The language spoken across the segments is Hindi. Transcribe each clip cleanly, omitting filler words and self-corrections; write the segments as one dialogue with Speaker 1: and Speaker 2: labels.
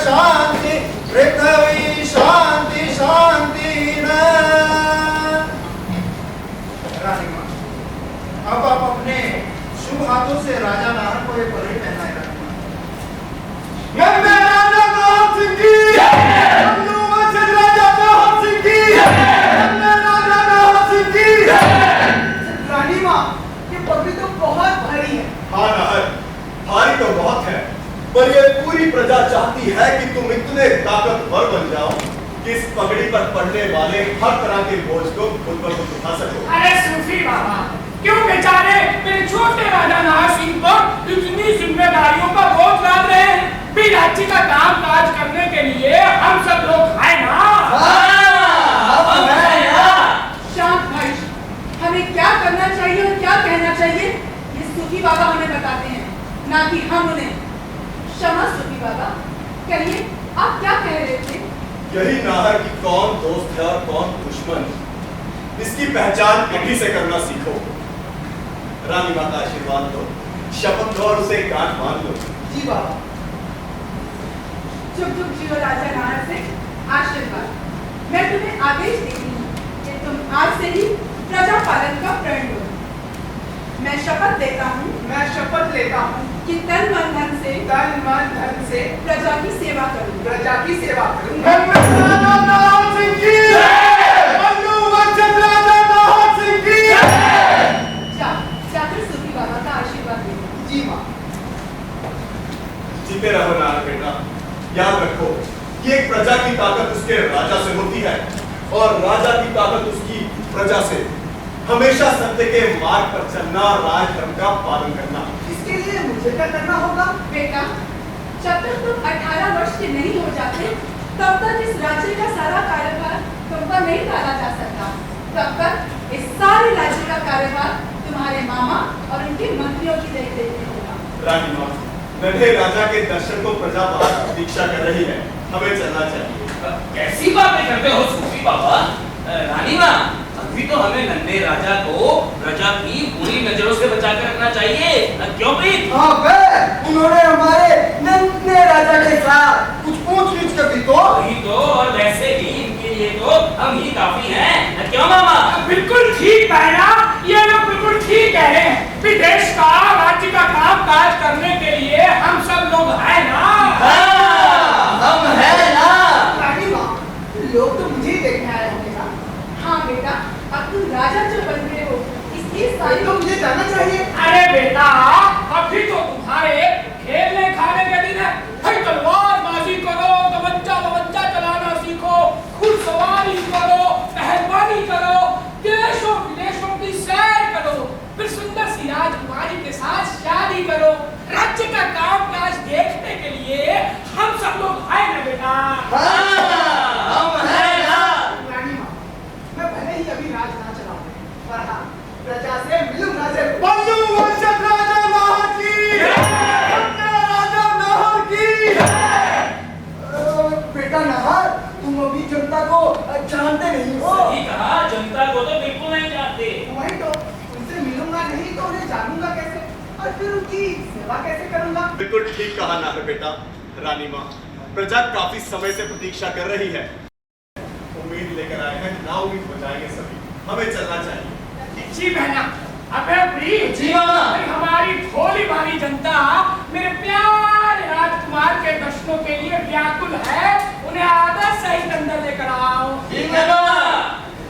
Speaker 1: शांति पृथ्वी शांति शांति न। रानी माँ, अब आप अपने शुभ हाथों से राजा नाहर को ये पगड़ी पहनाए। रानी माँ, मैं राजा नाहर सिंह की राजा नाहर सिंह की राजा नाहर सिंह की।
Speaker 2: रानी माँ, ये पगड़ी तो बहुत भारी है।
Speaker 3: हाँ नाहर, भारी तो बहुत है, पर ये पूरी प्रजा चाहती है कि तुम इतने ताकतवर बन जाओ कि इस पगड़ी पर पड़ने वाले हर तरह के बोझ को खुद पर खुद उठा सको।
Speaker 4: अरे सूफी बाबा, क्यों बेचारे मेरे छोटे राजा नाहर सिंह पर इतनी जिम्मेदारियों का बोझ लाद रहे हैं? भी राज्य का काम काज करने के लिए हम सब लोग हैं ना।
Speaker 2: शांत भाई, हमें क्या करना चाहिए और क्या कहना चाहिए ये सूफी बाबा हमें बताते हैं, ना कि हम उन्हें। क्षमा सूफी बाबा, कहिए आप क्या कह रहे थे?
Speaker 3: यही नाहर की कौन दोस्त है और कौन दुश्मन, इसकी पहचान अभी से करना सीखो। रानी माता आशीर्वाद दो, शपथ लो और उसे गांठ बांध लो।
Speaker 2: जी बाबा। चुप चुप जियो राजा नाहर से आशीर्वाद। मैं तुम्हें आदेश देती हूँ कि तुम आज से ही प्रजा पालन का प्रण लो। मैं शपथ लेता हूँ कि तन मन धन से प्रजा की सेवा करूँगा। जाकर सूफी बाबा का आशीर्वाद लेना।
Speaker 3: जी माँ। जीते रहो नाहर बेटा, याद रखो कि एक प्रजा की ताकत उसके राजा से होती है और राजा की ताकत उसकी प्रजा से। हमेशा सत्य के मार्ग पर चलना, राजधर्म का पालन करना।
Speaker 2: इसके लिए मुझे क्या करना होगा? बेटा, जब तक तुम 18 वर्ष के नहीं हो जाते तब तक इस राज्य का सारा कार्यभार तुम पर नहीं डाला जा सकता। तब तक इस सारे राज्य का कार्यभार तुम्हारे मामा और उनके मंत्रियों की देख-रेख में होगा।
Speaker 3: रानी माँ, नन्हे राजा के दर्शन को प्रजा बाहर प्रतीक्षा कर रही है, हमें चलना चाहिए।
Speaker 5: कैसी बातें करते हो सूफी बाबा? रानी माँ, अभी तो हमें नन्हे राजा को प्रजा की बुरी नजरों से बचा कर रखना चाहिए, क्यों प्रीत?
Speaker 1: हाँ बे, उन्होंने हमारे नन्हे राजा के साथ कुछ पूछ नीच कर दी तो।
Speaker 5: वही तो, और वैसे भी इनके लिए तो हम ही काफी हैं, क्यों मामा?
Speaker 4: बिल्कुल ठीक बहना, ये लोग बिल्कुल ठीक कह रहे हैं। विदेश का राज्य का काम काज करने के लिए हम सब लोग हैं ना।
Speaker 5: हम हैं ना।
Speaker 2: रानी माँ, लोग तो मुझे ही देखने आए होंगे ना। हाँ बेटा, अब तुम राजा जो बन गए हो, इसलिए सारी तो मुझे जाना चाहिए।
Speaker 4: अरे बेटा, अभी तो तुम्हारे खेलने खाने के दिन है। भाई तलवारबाजी करो, तमंचा चलाना सीखो, घुड़सवारी करो, पहलवानी करो, देशों विदेशों की सैर करो, फिर सुंदर सी राजकुमारी के साथ शादी करो। राज्य का काम काज देखने के लिए हम सब लोग हैं ना बेटा।
Speaker 5: हम हैं ना।
Speaker 2: रानी माँ, मैं भले ही अभी राज ना चलाऊं, पर हाँ, प्रजा से मिलूंगा जरूर।
Speaker 1: बल्लू वंशज राजा नाहर की, राजा नाहर की। बेटा नाहर, तुम अभी जनता को जानते नहीं हो।
Speaker 5: सही कहा, जनता को तो बिल्कुल नहीं जानते।
Speaker 2: वही तो, उनसे मिलूंगा नहीं तो उन्हें जानूंगा कैसे, और फिर उनकी सेवा कैसे करूंगा?
Speaker 3: बिल्कुल ठीक कहा नाहर बेटा। रानी माँ, प्रजा काफी समय से प्रतीक्षा कर रही है। उम्मीद लेकर आए हैं, ना उम्मीद हो जाएंगे सभी। हमें चलना चाहिए।
Speaker 4: जी बहना, अबे प्रीत,
Speaker 5: जी मामा।
Speaker 4: हमारी भोली भाली जनता मेरे प्यारे राजकुमार के दर्शनों के लिए व्याकुल है। उन्हें आदर सहित अंदर लेकर आओ।
Speaker 5: ठीक है मामा।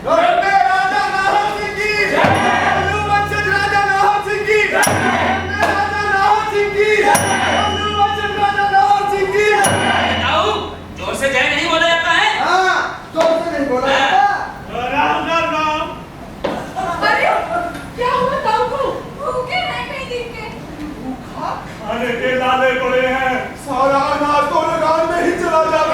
Speaker 1: नन्हे राजा नाहर सिंह की, बल्लू वंशज राजा नाहर सिंह की, नन्हे राजा नाहर सिंह की, बल्लू वंशज राजा नाहर सिंह की।
Speaker 5: ताऊ, जोर से जय नहीं बोला जाता है?
Speaker 1: हाँ, जोर से नहीं बोला जाता।
Speaker 4: राम राम राम।
Speaker 2: अरे, क्या हुआ ताऊ को? भूखे हैं कहीं दिन के?
Speaker 1: भूखा?
Speaker 4: खाने के लाले पड़े हैं।
Speaker 1: सारा अनाज तो लगान में ही चला जाता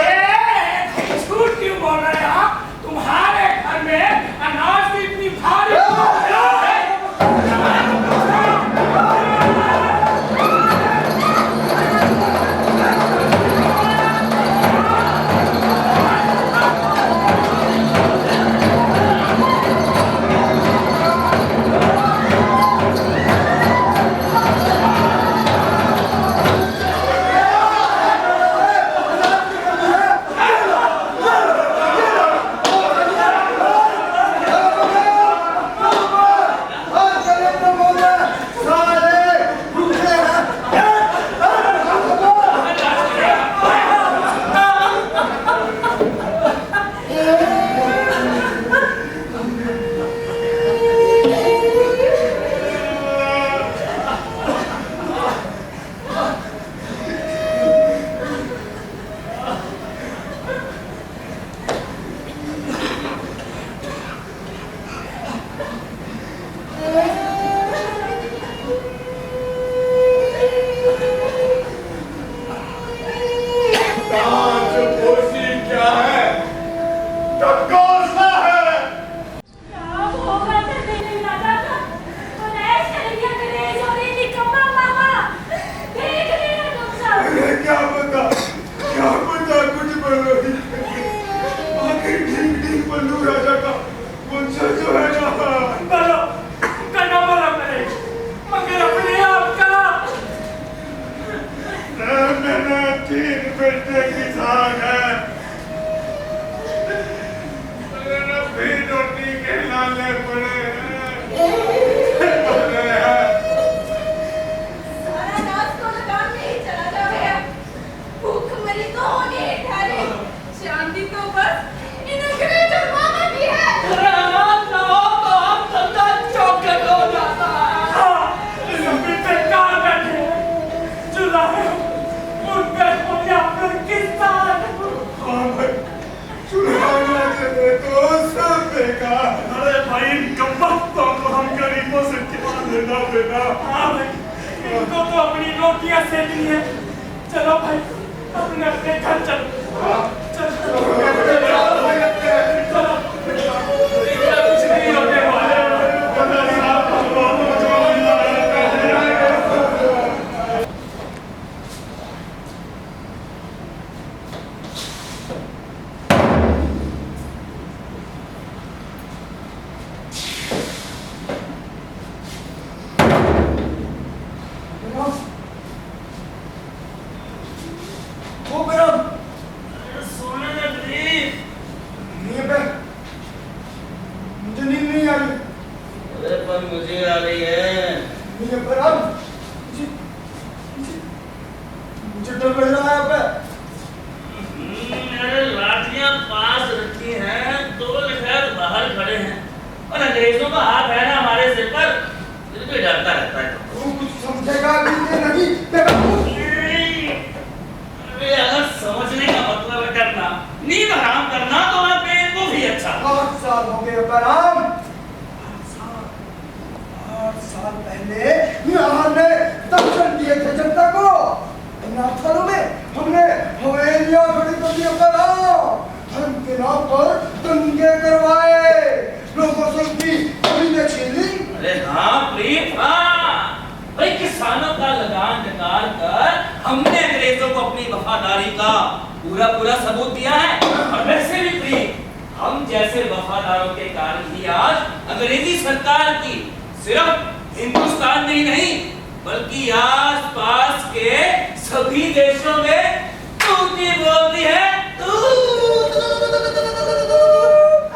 Speaker 1: बेटे की जान है। अगर अभी रोटी के लाले पड़े हैं।
Speaker 2: सारा रात को लगान में ही चला जावे। भूखमरी तो होने ही ठहरे। शांति तो बस इन अंग्रेजों मामा की है।
Speaker 5: राम ना हो तो हम सबका चौकट हो जाता है।
Speaker 4: सभी बेकार बैठे चुलाए उनके खोलिया फिर किस्सा
Speaker 1: हाँ भाई, चुराना चले तो सब बेकार।
Speaker 4: अरे भाई कब तो हम गरीबों से क्या लेना देना। हाँ भाई इनको तो अपनी रोटियां सेकनी है। चलो भाई अपने अपने घर चलो। चलो कुछ नहीं होने वाला।
Speaker 1: वो बेरम
Speaker 5: सोने दे प्लीज।
Speaker 1: नहीं बे, मुझे नींद नहीं आ रही।
Speaker 5: अरे पर मुझे आ रही है।
Speaker 1: नहीं है बेरम, मुझे डर लग रहा है बे।
Speaker 5: मेरे लाठियां पास रखी हैं, दो लखर बाहर खड़े हैं और अंग्रेजों का हाथ है ना हमारे सिर पर, फिर भी डरता रहता है।
Speaker 1: तू कुछ समझेगा भी कि नहीं बेरम?
Speaker 5: अरे अगर समझने का मतलब है करना, नींद हराम करना तो मैं पेट को भी अच्छा।
Speaker 1: 8 साल हो गए बेरम। 8 साल पहले यहाँ ने दर्शन दिए थे जनता को। नाथालों में हमने हवेलियां खड़ी कर दी बेरम। धर्म के नाम पर दंगे करवाए, लोगों से उनकी जमीनें छीन ली।
Speaker 5: अरे हाँ प्रीत हाँ, भाई किसानों का लगान निकाल कर हमने अंग्रेजों को अपनी वफादारी का पूरा सबूत दिया है। और वैसे भी प्रीत, हम जैसे वफादारों के कारण ही आज अंग्रेजी सरकार की सिर्फ हिंदुस्तान में ही नहीं बल्कि आस-पास के सभी देशों में तूती बोलती है।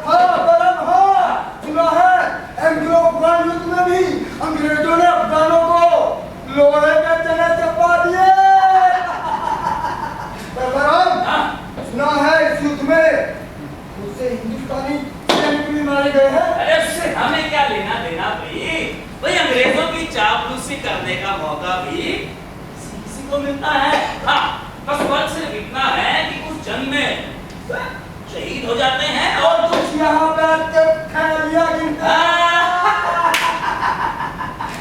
Speaker 1: हाँ बेरम हाँ, सुना है एंग्लो अफगान युद्ध में भी अंग्रेजों ने अफगानों को लोहे के चने चपा दिए। बेरम
Speaker 5: हाँ?
Speaker 1: सुना है इस युद्ध में उससे हिंदुस्तानी सैनिक भी मारे गए हैं।
Speaker 5: अरे उससे हमें क्या लेना देना भाई अंग्रेजों की चापलूसी करने का मौका भी किसी को मिलता है। हाँ बस फर्क सिर्फ इतना है कि कुछ जंग में शहीद हो जाते हैं और
Speaker 1: कुछ यहाँ पे खैलिया गिनते हैं।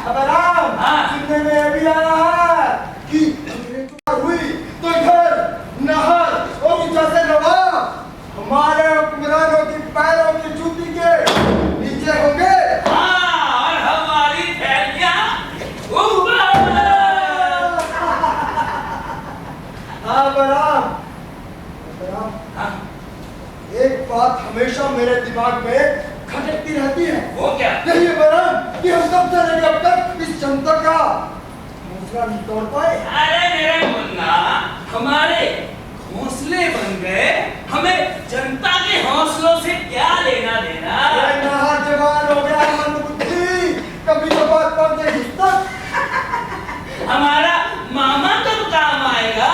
Speaker 1: बेरम
Speaker 5: हाँ।
Speaker 1: सुनने में ये भी आया है कि अंग्रेजों हुई तो इधर नहर और जैसे नवाब हमारे हुक्मरानों की पैरों की जूती के नीचे होंगे।
Speaker 5: हाँ और हमारी थैलियां ऊपर।
Speaker 1: हाँ बेरम, बेरम
Speaker 5: हाँ,
Speaker 1: एक बात हमेशा मेरे दिमाग में खटकती रहती है।
Speaker 5: वो क्या?
Speaker 1: यही है बेरम कि हम कब से लेके अब तक इस जनता का हौसला नहीं तोड़ पाए।
Speaker 5: अरे मेरे मुन्ना, हमारे घोंसले बन गए, हमें जनता के हौसलों से क्या लेना देना।
Speaker 1: ये नहा जवान हो गया मंदबुद्धि, कभी तो बात पहुंचेगी तक।
Speaker 5: हमारा मामा कब काम आएगा?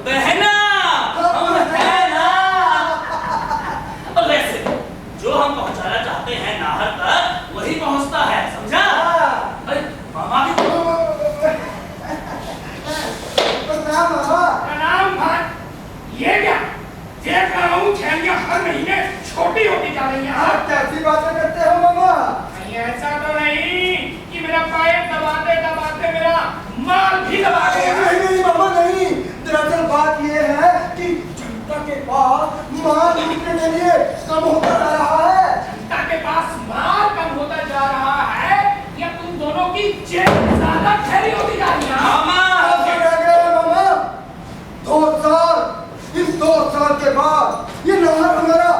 Speaker 5: बहना हम है ना। और वैसे जो हम पहुंचाना चाहते हैं नाहर तक वही पहुंचता है, समझा? अरे मामा की
Speaker 4: प्रणाम भाई। ये क्या देख रहा हूँ थैलियां हर महीने छोटी होती जा रही हैं।
Speaker 1: आप कैसी बातें करते हो मामा?
Speaker 4: नहीं, ऐसा तो नहीं कि मेरा पैर दबाते दबाते मेरा माल भी दबा गया।
Speaker 1: नहीं मामा नहीं, दरअसल बात ये है कि जनता के पास माल लूटने के लिए कम होता जा रहा है।
Speaker 4: जनता के पास माल कम होता जा रहा है या तुम दोनों की जेब ज्यादा खैरी होती जा रही है?
Speaker 5: मामा
Speaker 1: ऐसा रह गया मामा। 2 साल, इन 2 साल के बाद ये नहर हमारा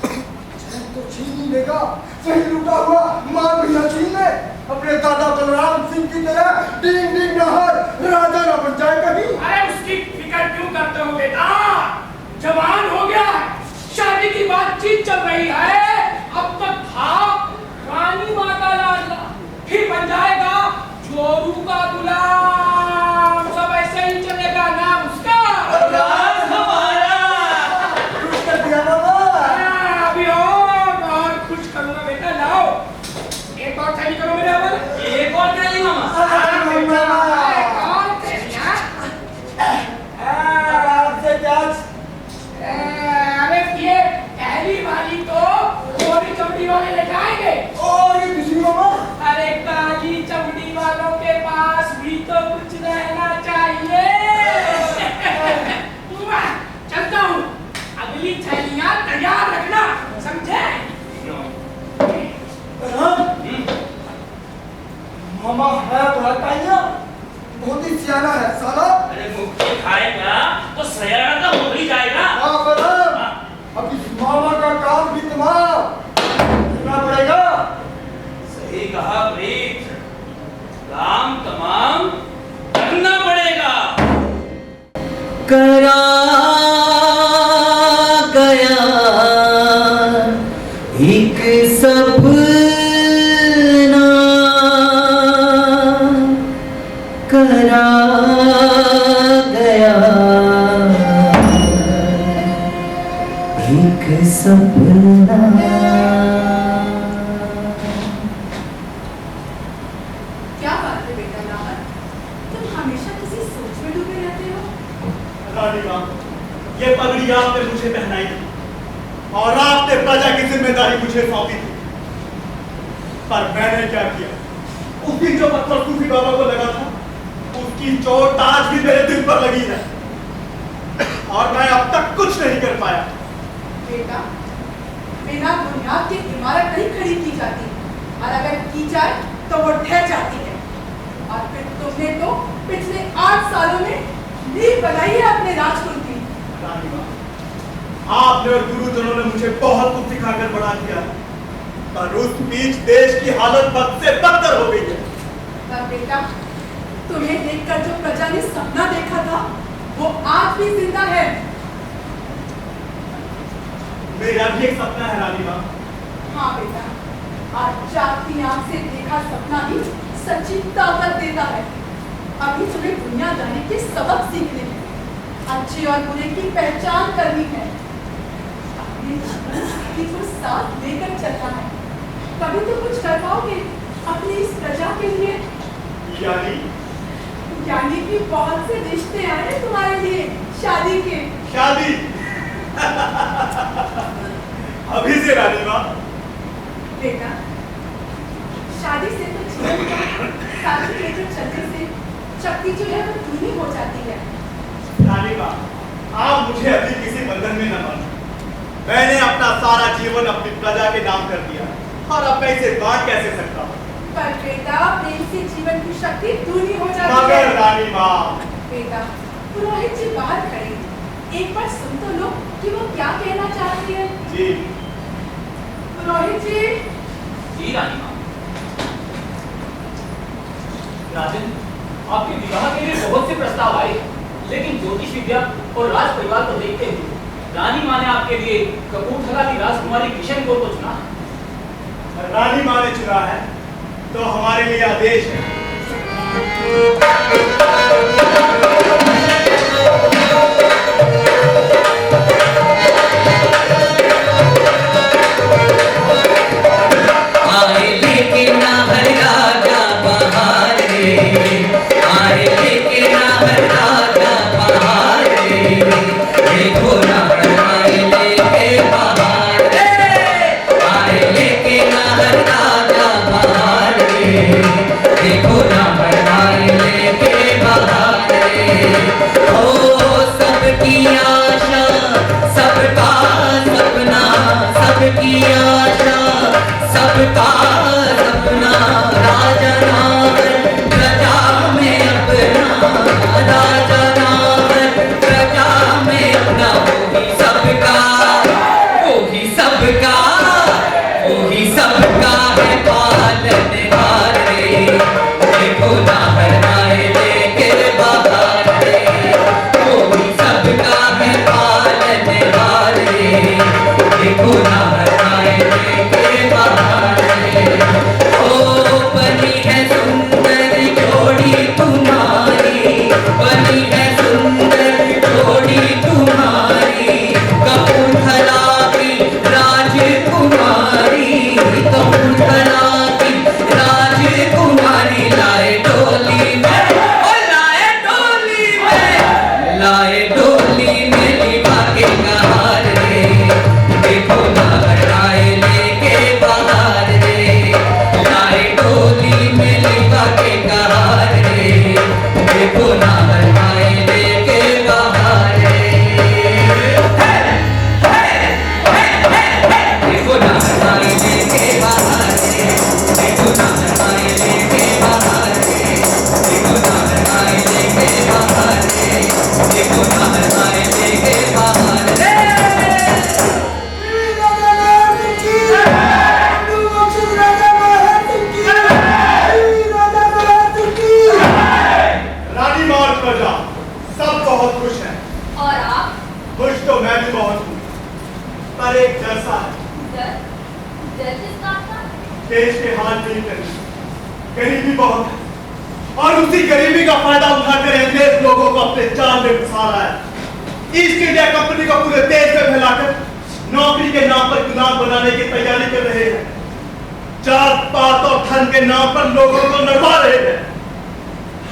Speaker 1: चैन तो छीन ही लेगा, वही लूटा हुआ माल भी न छीन ले। अपने दादा बलराम सिंह की तरह डींग डींग नहर राजा न बन जाए कहीं।
Speaker 4: अरे उसकी फिक्र क्यों करते हो बेटा? जवान हो गया है, शादी की बातचीत चल रही है। अब तक था रानी माँ का लाडला, फिर बन जाएगा जोरू का गुलाम। सब ऐसे ही चलेगा नाम उसका।
Speaker 5: राज हमारा।
Speaker 1: खुश कर दिया मामा।
Speaker 4: अभी और कुछ करूंगा बेटा। लाओ एक और थैली करो मेरे हवाले।
Speaker 5: एक और थैली मामा।
Speaker 4: कौन थैलियाँ?
Speaker 1: आपसे क्या?
Speaker 4: अरे ये पहली वाली तो गोरी चमड़ी वाले ले जाएंगे।
Speaker 1: और ये दूसरी मामा?
Speaker 4: अरे काली चमड़ी वालों के पास भी तो कुछ रहना चाहिए। चलता हूँ, अगली थैलियाँ तैयार रखना, समझे?
Speaker 1: मामा है बड़ा टाइया, बहुत ही सियाना है साला।
Speaker 5: अरे मुक्के खाएगा तो सयाना तो हो ही जाएगा।
Speaker 1: हाँ बराबर। अब इस मामा का काम भी तमाम करना पड़ेगा।
Speaker 5: सही कहा प्रीत, काम तमाम करना पड़ेगा।
Speaker 6: करा गया एक सपना, करा गया एक सपना।
Speaker 2: क्या बात है बेटा रावण, तुम हमेशा किसी सोच में डूबे रहते हो।
Speaker 3: रानी माँ, ये पगड़ी आपने मुझे पहनाई थी और आपने प्रजा की जिम्मेदारी मुझे सौंपी थी, पर मैंने क्या किया? उस दिन जो पत्थर सूफी बाबा को लगा था, उसकी चोट आज भी मेरे दिल पर लगी है और मैं अब तक कुछ नहीं कर पाया।
Speaker 2: बेटा, बिना बुनियाद की इमारत नहीं खड़ी की जाती, और अगर की जाए तो वो ढह जाती है। और फिर तुमने तो पिछले 8 सालों में नींव बनाई है अपने राजकुल की।
Speaker 3: रानी माँ, आपने और गुरुजनों ने मुझे बहुत कुछ सिखाकर बड़ा किया, पर उस बीच देश की हालत बद से बदतर हो गई है।
Speaker 2: पर बेटा, तुम्हें देखकर जो प्रजा ने सपना देखा था, वो आज भी जिंदा है।
Speaker 3: मेरा भी एक सपना है रानी माँ।
Speaker 2: हाँ बेटा, आज जागती आंख से देखा सपना ही सच्ची ताकत देता है। अभी तुम्हें दुनियादारी के सबक सीखने हैं, अच्छे और बुरे की पहचान करनी है, अपने जीवन साथी को साथ लेकर चलना है। तभी तो कुछ कर पाओगे अपनी इस प्रजा के लिए। यानी कि बहुत से रिश्ते आए हैं तुम्हारे लिए शादी के।
Speaker 3: शादी? अभी से रानी माँ?
Speaker 2: बेटा, शादी से तो जीवन का साथी लेकर चलने से शक्ति जो है वो धीमी हो जाती है।
Speaker 3: रानी माँ, आप मुझे अभी किसी बंधन में न बांधो। मैंने अपना सारा जीवन अपनी प्रजा के नाम कर दिया और अब मैं इसे बांट कैसे सकता हूँ?
Speaker 2: पर बेटा, प्रेम से जीवन की शक्ति दूनी हो जाती है।
Speaker 3: मगर रानी माँ।
Speaker 2: बेटा, पुरोहित जी बाहर खड़े, एक बार सुन तो लो कि वो क्या कहना चाहती है।
Speaker 3: जी।
Speaker 2: पुरोहित जी।
Speaker 5: जी रानी माँ।
Speaker 7: राजन, आपके विवाह के लिए बहुत से प्रस्ताव आए, लेकिन ज्योतिष विद्या और राज परिवार को देखते हुए रानी माँ ने आपके लिए कपूरथला की राजकुमारी किशन कौर को चुना।
Speaker 3: रानी माँ ने चुना है तो हमारे लिए आदेश है।
Speaker 6: आए लेके ना हर राजा बहार रे, आए लेके ना हर राजा बहार रे, देखो ना आए लेके बहार रे, आए लेके ना हर राजा बहार रे, देखो ना आए लेके बहार रे। ओ सबकी आशा, सबका सपना, सबकी आशा, सबका सपना, राजा नावर प्रजा में अपना, राजा नावर प्रजा में अपना, वही सबका, वही सबका, वही सबका है पालनहार रे, देखो नावर आए लेके बाहर रे, वही देखो नाहर आए लेके बाहर ओ बनी है सुंदर जोड़ी तुम्हारी, बनी है सुंदर जोड़ी तुम्हारी, कपूरथला की राजकुमारी, कपूरथला की राजकुमारी, लाए डोली में, ओ लाए डोली में, लाए डोली में लिवा के कहार रे, देखो नाहर आए लेके बाहर रे, लाए डोली में लिवा के कहार रे, देखो नाहर आए लेके बाहर रे, देखो नाहर आए लेके बाहर रे, देखो नाहर आए लेके बाहर रे, देखो नाहर आए लेके बाहर रे, देखो नाहर आए लेके बाहर रे।
Speaker 3: रानी मार प्रजा सब बहुत खुश हैं।
Speaker 2: और आप
Speaker 3: खुश तो मैं भी बहुत हूँ, पर एक डर सा है।
Speaker 2: डर किस बात का?
Speaker 3: देश के हाल नहीं करनी, गरीबी बहुत है और उसी गरीबी का फायदा उठाकर अंग्रेज लोगों को अपने जाल में फंसा रहा है। ईस्ट इंडिया कंपनी को पूरे देश में फैलाकर नौकरी के नाम पर गुलाम बनाने की तैयारी कर रहे हैं। जात पात और धन के नाम पर लोगों को नरवा रहे हैं।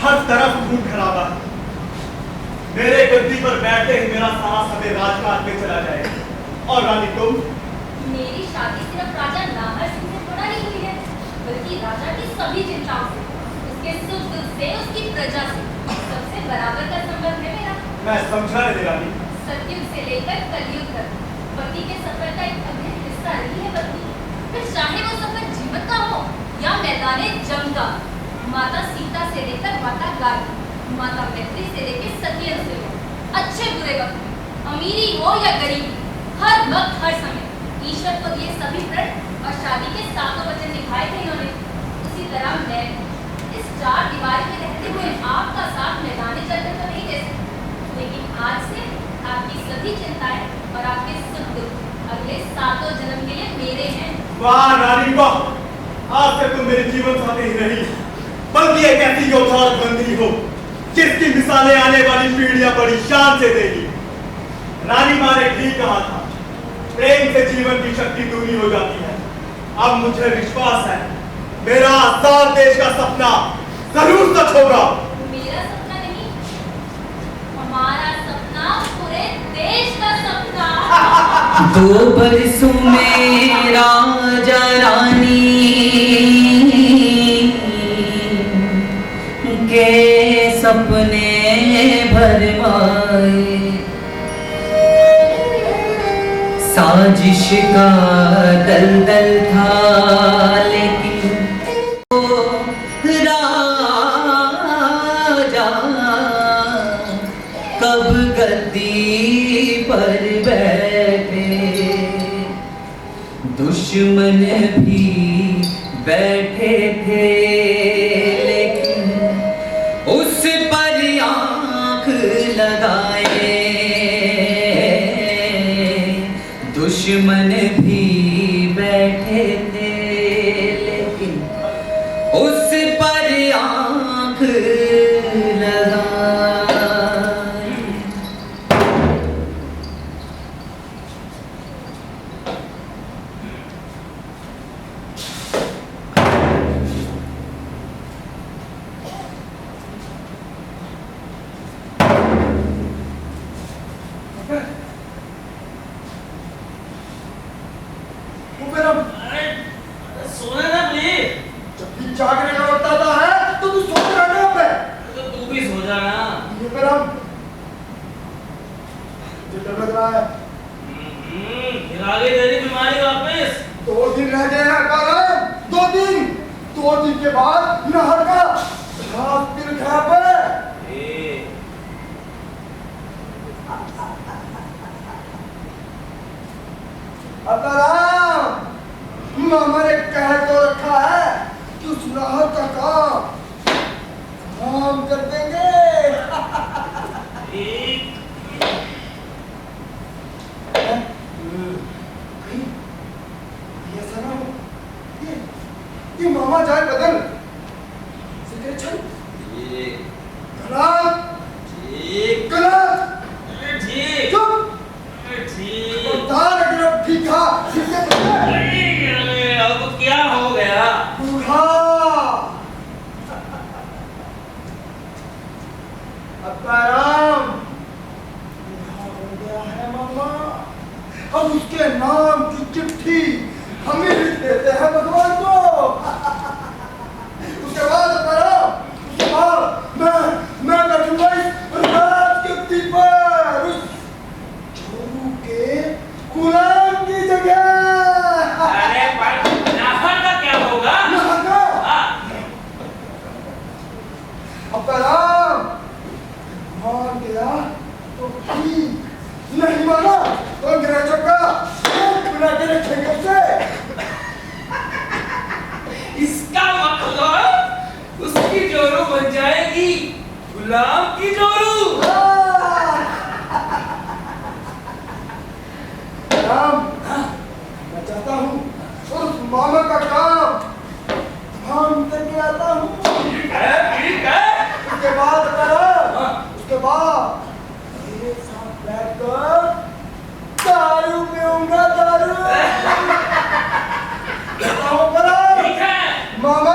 Speaker 3: हर तरफ खून खराबा है। मेरे गद्दी पर बैठते ही मेरा सारा समय राजकाज में चला जाएगा। और रानी तुम?
Speaker 8: मेरी शादी सिर्फ राजा नाहर सिंह से थोड़ा ही हुई है, बल्कि राजा की सभी चिंताओं से, उसके सुख दुख से, उसकी प्रजा से, सबसे बराबर का संबंध है मेरा।
Speaker 3: मैं समझा नहीं रानी।
Speaker 8: सतयुग से लेकर कलयुग तक पति के सफर का एक अभिन्न हिस्सा रही है पत्नी। फिर चाहे वो सफर जीवन का हो या मैदाने जंग का। माता सीता से लेकर माता गायत्री, माता मैत्री से लेकर सतियन से हो, अच्छे बुरे वक्त में, अमीरी हो या गरीबी, हर वक्त हर समय ईश्वर को दिए सभी प्रण और शादी के सातों वचन निभाए थे इन्होंने। उसी तरह मैं इस चार दीवार में रहते हुए आपका साथ मैदानी जंग में तो नहीं दे सकती, लेकिन आज से आपकी सभी चिंताएं और आपके सुख दुख अगले सातों जन्म के लिए मेरे हैं।
Speaker 3: वाह रानी वाह, आज से तुम मेरे जीवन साथी ही नहीं बल्कि एक ऐसी योद्धा और बंदी हो जिसकी मिसालें आने वाली पीढ़ियां बड़ी शान से देगी। रानी माँ ने ठीक कहा था, प्रेम से जीवन की शक्ति दूनी हो जाती है। अब मुझे विश्वास है मेरा आजाद देश का सपना जरूर सच होगा।
Speaker 8: मेरा सपना नहीं, हमारा सपना, पूरे देश का सपना।
Speaker 6: 2 बरसों में राजा रानी के सपने भरमाए, साजिश का दलदल था लेकिन वो राजा कब गद्दी पर बैठे, दुश्मन भी बैठे थे लेकिन उस पर आंख लगाए, दुश्मन भी बैठे थे लेकिन उस पर आंख लगाए।
Speaker 5: सोने ना प्लीज।
Speaker 1: जब भी जागने का वक्त आता है तो तू सोच रहा है पे।
Speaker 5: तो तू भी सो जाना।
Speaker 1: ये पर हम मुझे डर लग रहा है।
Speaker 5: फिर आगे तेरी बीमारी वापस।
Speaker 1: 2 दिन रह गए हैं कारण, 2 दिन। 2 दिन के बाद नहर का घास पिल खा पे। अतराम, मामा ने कह तो रखा है कि उस नहर का काम हम कर देंगे। कहीं मामा जाए बदल।
Speaker 4: सिगरेट चल
Speaker 1: गलत
Speaker 5: ठीक
Speaker 1: गलत
Speaker 5: ठीक
Speaker 1: चुप
Speaker 5: ठीक।
Speaker 1: तार अगर ठीक था इससे
Speaker 5: अरे अब क्या हो गया?
Speaker 1: बूढ़ा अब्बाराम बूढ़ा हो गया है मामा। अब उसके नाम की चिट्ठी हम ही लिख देते हैं भगवान को। उसके बाद अब्बाराम, उसके बाद मैं बैठूंगा इस राजगद्दी पर उस चोरू के गुलाम की जगह।
Speaker 5: अरे पर नाहर का क्या होगा?
Speaker 1: यहाँ का
Speaker 5: हाँ,
Speaker 1: अब्बाराम मान गया तो ठीक, नहीं माना तो अंग्रेजों का मुंह बना के रखेंगे उसे।
Speaker 5: इसका मतलब उसकी जोरू बन जाएगी गुलाम की जोरू।
Speaker 1: राम, मैं चाहता हूँ उस मामा का काम मान करके आता हूँ।
Speaker 5: ठीक है।
Speaker 1: उसके बाद उसके बाद मेरे साथ बैठकर दारू पीऊंगा दारू। बताओ बड़ा
Speaker 5: ठीक है।
Speaker 1: मामा।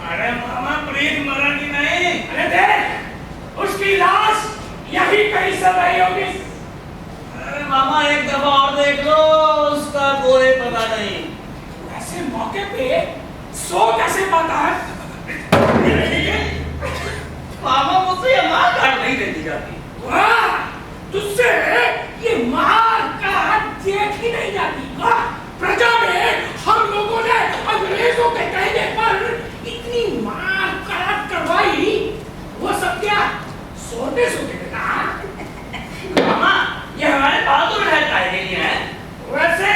Speaker 5: अरे मामा प्लीज मरेगी नहीं।
Speaker 4: अरे देख उसकी लाश यही कहीं से रही होगी।
Speaker 5: अरे मामा एक दफा और देख लो, उसका कोई पता नहीं।
Speaker 4: ऐसे मौके पे सो कैसे पाता है?
Speaker 5: मामा मुझसे ये मार काट नहीं देती जाती।
Speaker 4: वाह, तुझसे ये मार काट देखी नहीं जाती। वाह, प्रजा में हम लोगों ने अंग्रेजों के कहने पर इतनी मार काट करवाई, वो सब क्या सोते सोते बेटा?
Speaker 5: मामा ये हमारे बहादुर रहता है ये है।
Speaker 4: वैसे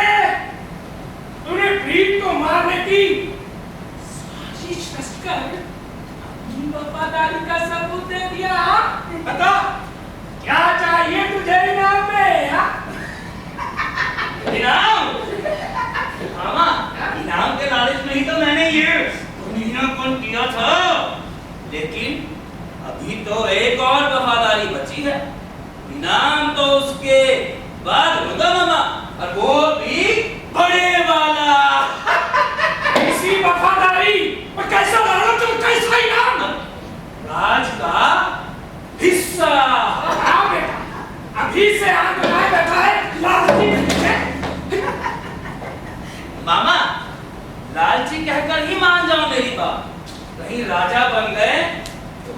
Speaker 4: तूने प्रीत को मारने की साजिश रचकर अपनी वफादारी का सबूत दे दिया। बता क्या चाहिए तुझे इनाम में? हाँ?
Speaker 5: इनाम? मामा इनाम के लालच में ही तो मैंने ये मीनापन किया था, लेकिन अभी तो एक और वफादारी बची है। इनाम तो उसके बाद होगा मामा, और वो भी बड़े वाला।
Speaker 4: ऐसी वफादारी और कैसा लालच और कैसा इनाम?
Speaker 5: राज का हिस्सा।
Speaker 4: हाँ बेटा, अभी से आग लगाए बैठा है लालची है।
Speaker 5: मामा लालची कहकर ही मान जाओ मेरी बात। कहीं राजा बन गए तो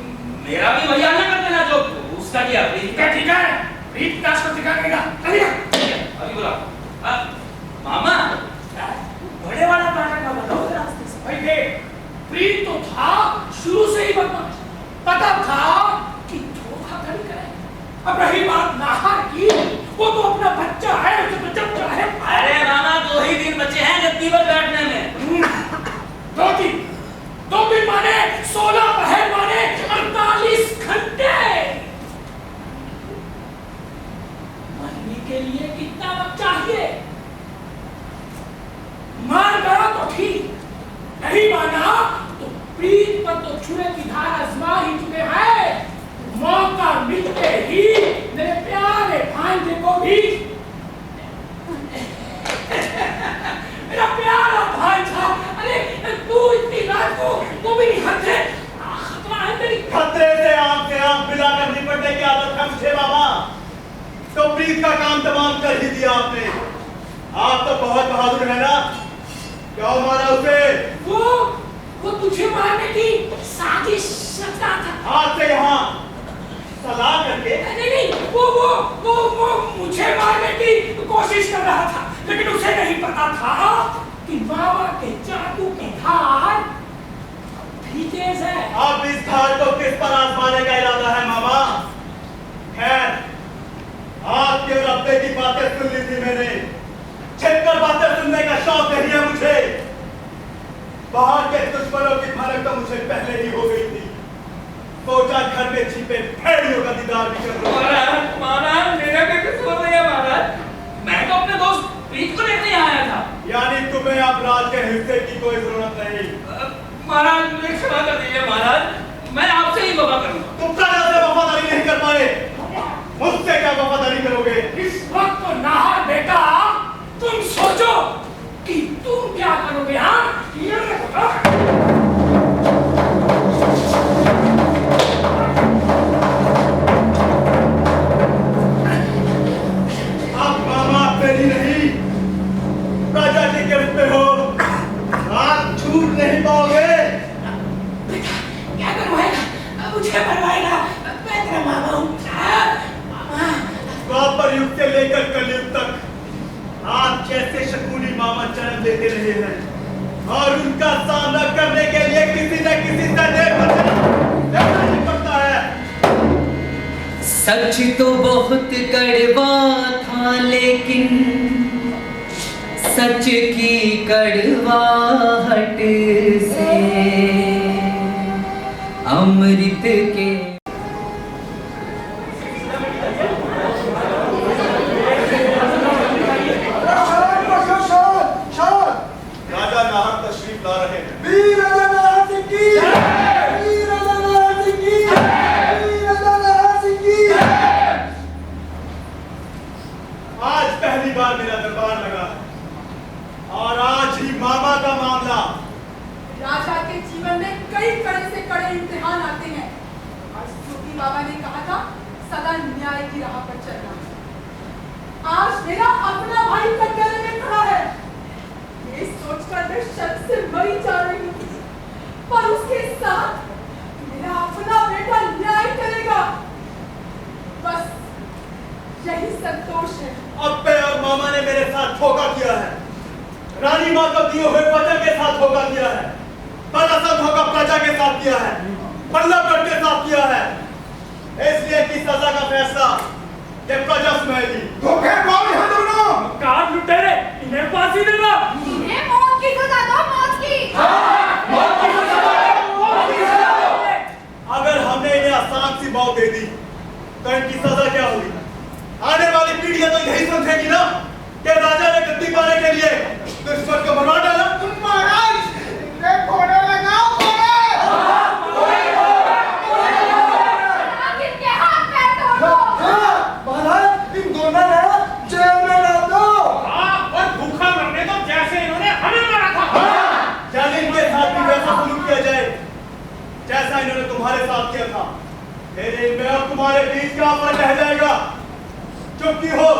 Speaker 5: मेरा भी वही हाल कर देना जो उसका किया।
Speaker 4: ठीक है, प्रीत दास को दिखा देगा। चलिए
Speaker 5: अभी बोला मामा बड़े वाला बाटा का बताओ रास्ते से।
Speaker 4: भाई देख, प्रीत तो था शुरू से ही बदमाश, पता था कि धोखाधड़ी करे। अब रही बात नाहर की, वो तो अपना बच्चा है, उसे तो जब चाहे।
Speaker 5: अरे मामा 2 ही दिन बचे हैं गद्दी पर बैठने में।
Speaker 4: 2 दिन माने 16 पहर माने 48 घंटे। मरने के लिए कितना वक्त चाहिए? मान गया तो ठीक, नहीं माना तो प्रीत पर तो छुरे की धार आजमा ही चुके हैं। मौका मिलते ही मेरे प्यारे भांजे को भी, मेरा प्यारा भांजा, अरे तू इतनी रात को वो भी नहीं हद है। खतरा है तेरी।
Speaker 3: खतरे से आंख से आंख मिलाकर निपटने की आदत है मुझे मामा। तो प्रीत का काम तमाम कर ही दिया आपने। आप तो बहुत बहादुर है ना, क्यों मारा उसे?
Speaker 4: वो तुझे मारने की साजिश रचता था।
Speaker 3: आज से यहाँ सलाह करके
Speaker 4: नहीं, वो मुझे मारने की कोशिश कर रहा था, लेकिन उसे नहीं पता था कि मामा के जादू की धार भी तेज है।
Speaker 3: अब इस धार को किस पर आजमाने का इरादा है मामा? खैर बाहर के दुश्मनों की भनक तो मुझे पहले ही हो गई थी। सोचा घर में छिपे भेड़ियों का दीदार भी कर लूं।
Speaker 5: महाराज मेरा क्या कसूर नहीं है महाराज, मैं तो अपने दोस्त प्रीत को देखने आया था।
Speaker 3: यानी तुम्हें अब राज के हिस्से की कोई जरूरत नहीं।
Speaker 5: महाराज मुझे क्षमा कर दीजिए महाराज, मैं आपसे ही वफा करूंगा।
Speaker 3: तुम प्रजा से वफादारी नहीं कर पाए, मुझसे क्या वफादारी करोगे?
Speaker 4: इस वक्त तो नाहर बेटा तुम सोचो कि तुम क्या करोगे। हाँ ये बताओ।
Speaker 3: अब मामा तेरी नहीं, प्रजा की गिरफ्त में हो, आप छूट नहीं पाओगे।
Speaker 4: क्या करवाएगा? मुझे मरवाएगा। मैं तेरा मामा हूँ।
Speaker 3: द्वापर युग से लेकर कलयुग तक आप जैसे शकुनी मामा जन्म लेते रहे हैं और उनका सामना करने के लिए किसी न किसी का देख पड़ता है।
Speaker 6: सच तो बहुत कड़वा था लेकिन सच की कड़वाहट से अमृत के
Speaker 3: राजा नाहक तशरीफ ला रहे हैं।
Speaker 1: वीर राजा नाहर सिंह की जय! वीर राजा नाहर सिंह की जय! वीर राजा नाहर सिंह की जय!
Speaker 3: आज पहली बार मेरा दरबार लगा है और आज ही मामा का मामला।
Speaker 2: राजा के जीवन में कई कड़े से कड़े इम्तिहान आते हैं और सूफी बाबा ने कहा था सदा न्याय की राह पर चलना। आज मेरा अपना भाई कटघरे में खड़ा है, ये सोचकर मैं शर्म से मरी जा रही हूँ, पर उसके साथ मेरा अपना बेटा न्याय करेगा, बस यही संतोष है।
Speaker 3: अब्बे और मामा ने मेरे साथ धोखा किया है, रानी माँ को दिए हुए वचन के साथ धोखा किया है, बड़ा धोखा प्रजा के साथ किया है, बल्लभगढ़ के साथ किया है। इसलिए की सजा का फैसला ये प्रजा सुनाएगी।
Speaker 1: धोखेबाज हैं दोनों।
Speaker 4: कार लुटेरे इन्हें फांसी देना।
Speaker 8: इन्हें मौत की सजा दो, मौत की।
Speaker 3: अगर हमने इन्हें आसान सी मौत दे दी तो इनकी सजा क्या होगी? आने वाली पीढ़ियां तो यही समझेगी ना कि राजा ने गद्दी पाने के लिए दुश्मन को मरवा डाला।
Speaker 1: महाराज इन्हें कोड़े लगाओ,
Speaker 8: इनके हाथ पैर तोड़ दो।
Speaker 1: महाराज इन दोनों ने जेल में डाल दो।
Speaker 4: और भूखा मरने तो जैसे इन्होंने हमें मारा था।
Speaker 3: चल इनके साथ भी वैसा सलूक किया जाए जैसा इन्होंने तुम्हारे साथ किया था। तेरे इनमें और तुम्हारे बीच का फर्क रह जाएगा। चुप की हो,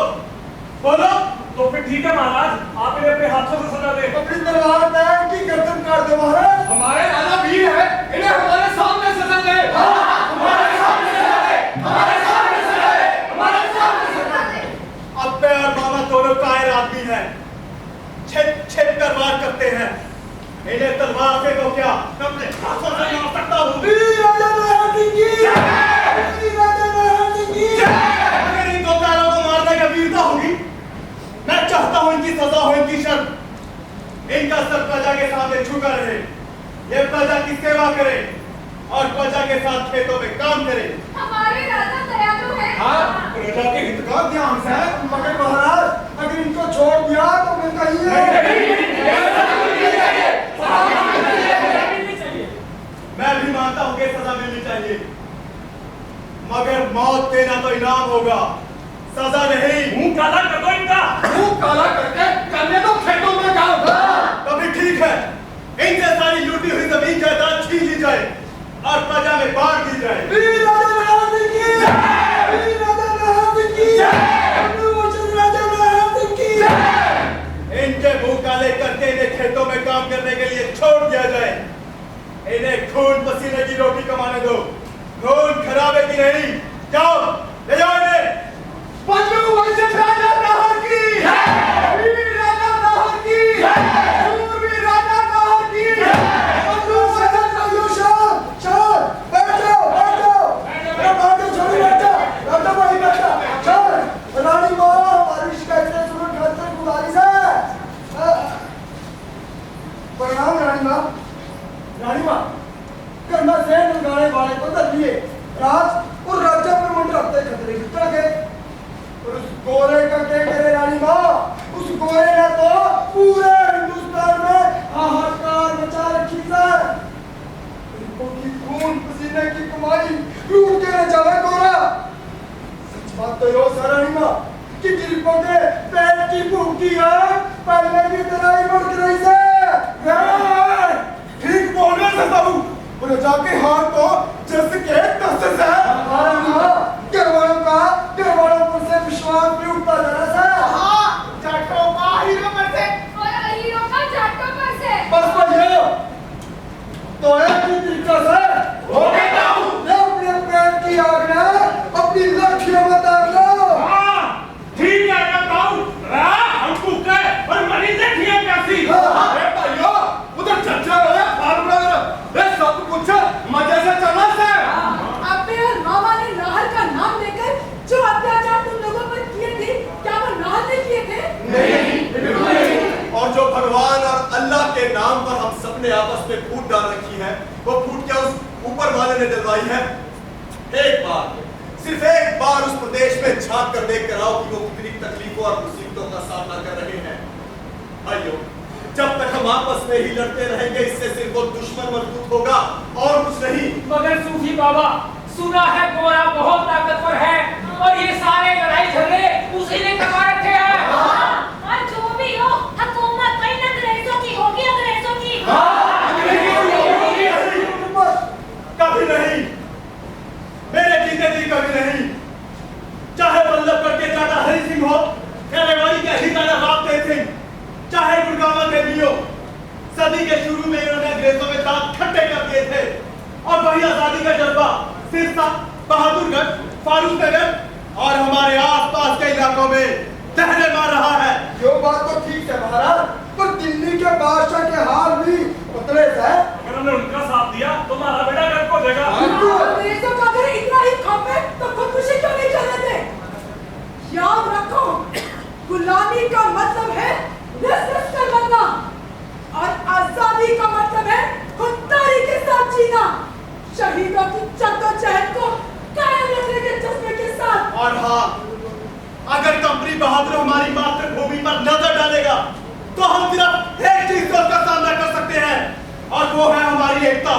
Speaker 3: बोलो।
Speaker 4: तो फिर ठीक है महाराज, आप इन्हें अपने हाथों से सजा दे।
Speaker 1: अपनी तलवार पे इनकी गर्दन काट दो महाराज।
Speaker 4: हमारे राजा वीर है, इन्हें हमारे सामने सजा दे। हमारे सामने सजा दे। हमारे सामने सजा दे। हमारे सामने सजा दे।
Speaker 3: अब्बे और मामा दोनों कायर आदमी हैं, छिप छिप कर वार करते हैं। इन्हें तलवार से को क्या अपने हाथों से मार सकता हूँ।
Speaker 1: वीर राजा नाहर सिंह की जय! वीर राजा नाहर सिंह की जय!
Speaker 3: अगर इन दो कायरों को मारने का वीरता होगी, मैं चाहता हूँ इनकी सजा हो, इनकी शर्त। इनका सर प्रजा के सामने झुका रहे, ये प्रजा की सेवा करे और प्रजा के साथ खेतों में काम करे।
Speaker 8: हमारे राजा दयालु हैं।
Speaker 1: प्रजा के हित का ध्यान से। मगर महाराज अगर इनको छोड़ दिया तो मैं कहिए
Speaker 3: मैं भी मानता हूँ कि सजा मिलनी चाहिए, मगर मौत देना तो इनाम होगा, सजा नहीं।
Speaker 4: मुंह काला कर दो इनका।
Speaker 1: मुंह काला करके करने दो खेतों में काम।
Speaker 3: तभी ठीक है, इनसे सारी लूटी हुई जमीन जायदाद छीन ली जाए और प्रजा में बांट दी जाए।
Speaker 1: वीर राजा नाहर सिंह की जय! वीर राजा नाहर सिंह की जय! अनुवचन राजा नाहर सिंह की जय!
Speaker 3: इनके मुंह काले करके इन्हें खेतों में काम करने के लिए छोड़ दिया जाए। इन्हें खून पसीने की रोटी कमाने दो, खून खराबे की नहीं। जाओ ले जाओ इन्हें।
Speaker 1: अनुवचन राजा नाहर की जय! वीर राजा नाहर की जय! शूरवीर राजा नाहर की जय! अनुवचन शान बैठो बैठो बैठो, छोड़ो बैठो भाई बैठो। चल रानी माँ हमारी शिकायतें सुनो, घर से गुजारिश है। प्रणाम रानी माँ। रानी माँ करना से उगाने वाले को दलिए राज और राज्य पर मंडराते खतरे की चढ़ गए। और उस गोरे का क्या करे रानी माँ, उस गोरे ने तो पूरे हिंदुस्तान में हाहाकार मचा रखी है। गरीबों की खून पसीने की कमाई लूट के न जावे गोरा। सच बात तो यो है रानी माँ कि गरीबों के पेट की भूख की है पहले की तरह ही बढ़ रही है। ठीक बोल रहे हैं बाबू, और जाके हाथ तो जिसके दस से घरवालों पर से विश्वास भी उठता जा रहा है। हाँ, जाटों का हीरो पर से
Speaker 8: और हीरो का जाटों पर से।
Speaker 1: बस भैया तो एक ही तरीका से हो गया हूँ। अपने पेट की आग ना अपनी लड़कियों में दाग लो।
Speaker 4: हाँ, ठीक है बताऊं। हमको कह और मरीज़ देखिए कैसी।
Speaker 1: अरे भैया उधर चर्चा है फार्मूला ये सब कुछ मजे से चलना है।
Speaker 2: अबे और मामा ने नाहर का नाम लेकर जो अत्याचार तुम लोगों पर किए थे, क्या वो नाहर ने किए थे?
Speaker 3: नहीं। और जो भगवान और अल्लाह के नाम पर हम सबने आपस में फूट डाल रखी है, वो फूट क्या उस ऊपर वाले ने डलवाई है? एक बार, सिर्फ एक बार उस प्रदेश में झांक कर देख कर आओ कि वो कितनी तकलीफों और मुसीबतों का सामना कर रहे हैं। भाइयों, जब तक हम आपस में ही लड़ते रहेंगे, इससे सिर्फ वो दुश्मन मजबूत होगा और कुछ नहीं।
Speaker 4: मगर सूफी बाबा, सुना है गोरा बहुत ताकतवर है और ये सारे लड़ाई झगड़े उसी ने करवा रखे हैं।
Speaker 8: और जो भी हो, हुकूमत कहीं अंग्रेजों की होगी, अंग्रेजों की।
Speaker 3: कभी नहीं, मेरे जीते जी कभी नहीं। चाहे बल्लभगढ़ के चाचा हरि सिंह हो, या रेवाड़ी के ही राजा रामदेव सिंह, चाहे गुड़गांव के लियो, सदी के शुरू में इन्होंने अंग्रेजों में दांत खट्टे कर दिए थे और वही आजादी का जज्बा सिरसा, बहादुरगढ़, फारूकनगर और हमारे आसपास के इलाकों में लहरें मार रहा है।
Speaker 1: जो बात तो ठीक है महाराज, पर दिल्ली के बादशाह के हाल भी उतरे थे।
Speaker 4: अगर हमने उनका साथ दिया तो हमारा बेटा कब को देगा?
Speaker 2: अंग्रेजों का अगर इतना ही खौफ है तो खुदकुशी क्यों नहीं कर रहे थे? याद रखो, गुलामी का मतलब है दस कर बनना और आजादी का मतलब है खुददारी के साथ जीना, शहीदों की जद्दोजहद को कायम रखने के जज्बे के साथ।
Speaker 3: और हाँ, अगर कंपनी बहादुर हमारी मातृभूमि पर नजर डालेगा तो हम सिर्फ एक चीज से उसका सामना कर सकते हैं और वो है हमारी एकता।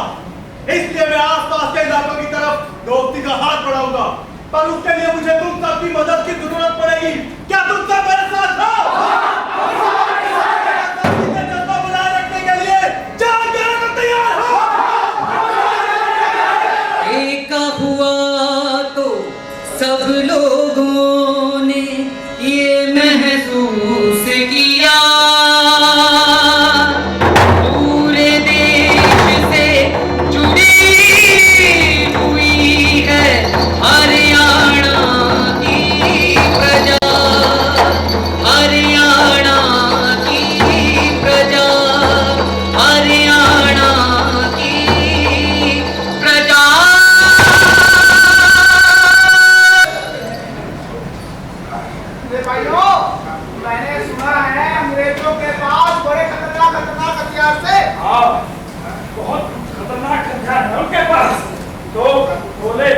Speaker 3: इसलिए मैं आसपास के इलाकों की तरफ दोस्ती का हाथ बढ़ाऊंगा, पर उसके लिए मुझे तुम सबकी मदद की जरूरत पड़ेगी। क्या तुम सब मेरे साथ हो? जज्बा बनाए रखने के लिए जान देने को तैयार हो?
Speaker 6: एका हुआ तो सब लोगों ने ये महसूस किया, पूरे देश से जुड़ी हुई है हरियाणा की प्रजा, हरियाणा की प्रजा, हरियाणा की प्रजा।
Speaker 1: भाइयों, मैंने सुना है अंग्रेजों के पास बड़े खतरनाक हथियार से।
Speaker 4: हाँ, बहुत खतरनाक हथियार है उनके पास। तो गोले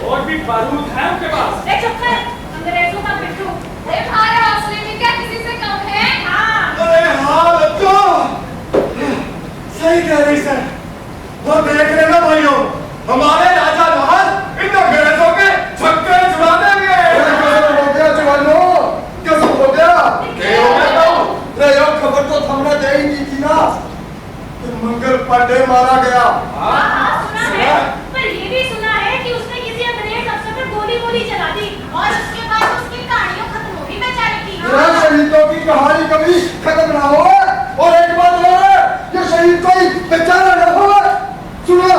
Speaker 4: और भी बारूद है उनके पास।
Speaker 8: ए चुप कर, अंग्रेजों का पिट्ठू। ए हमारे हौसले में क्या किसी से कम है? हाँ।
Speaker 1: अरे हाँ बच्चों, सही कह रही सर। वो देख रहे ना भाइयों, हमारे राजा महाराज इन अंग्रेजों के छक्के छुड़ा देंगे। हो गया जवानों, कैसे हो गया? खबर तो हमने दे ही दी थी ना कि मंगल पांडे मारा गया।
Speaker 8: हाँ, सुना है, पर ये भी सुना है कि उसने किसी अंग्रेज अफसर पर गोली चला दी और उसके बाद उसकी कहानियां खत्म हो गई बेचारे की।
Speaker 1: मेरे शहीदों की कहानी कभी खत्म ना हो। और एक बात और है, ये शहीद कोई बेचारा न हो। सुनो,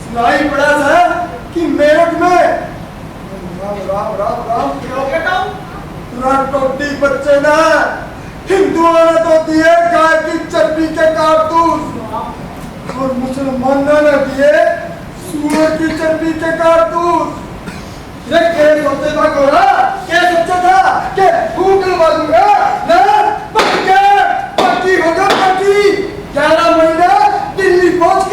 Speaker 1: सुनाई पड़ा था कि मेरठ में राम राम राम राम टोटी बच्चे ने हिंदुओं ने तो दिए गाय की चर्बी के कारतूस और मुसलमानों ने दिए सूअर की चर्बी के कारतूस। ये केस सोचे था गोरा, क्या सोचा था कि भूख लगा दूंगा ना, पक्की होगा पक्की। 11 महीने दिल्ली पहुंच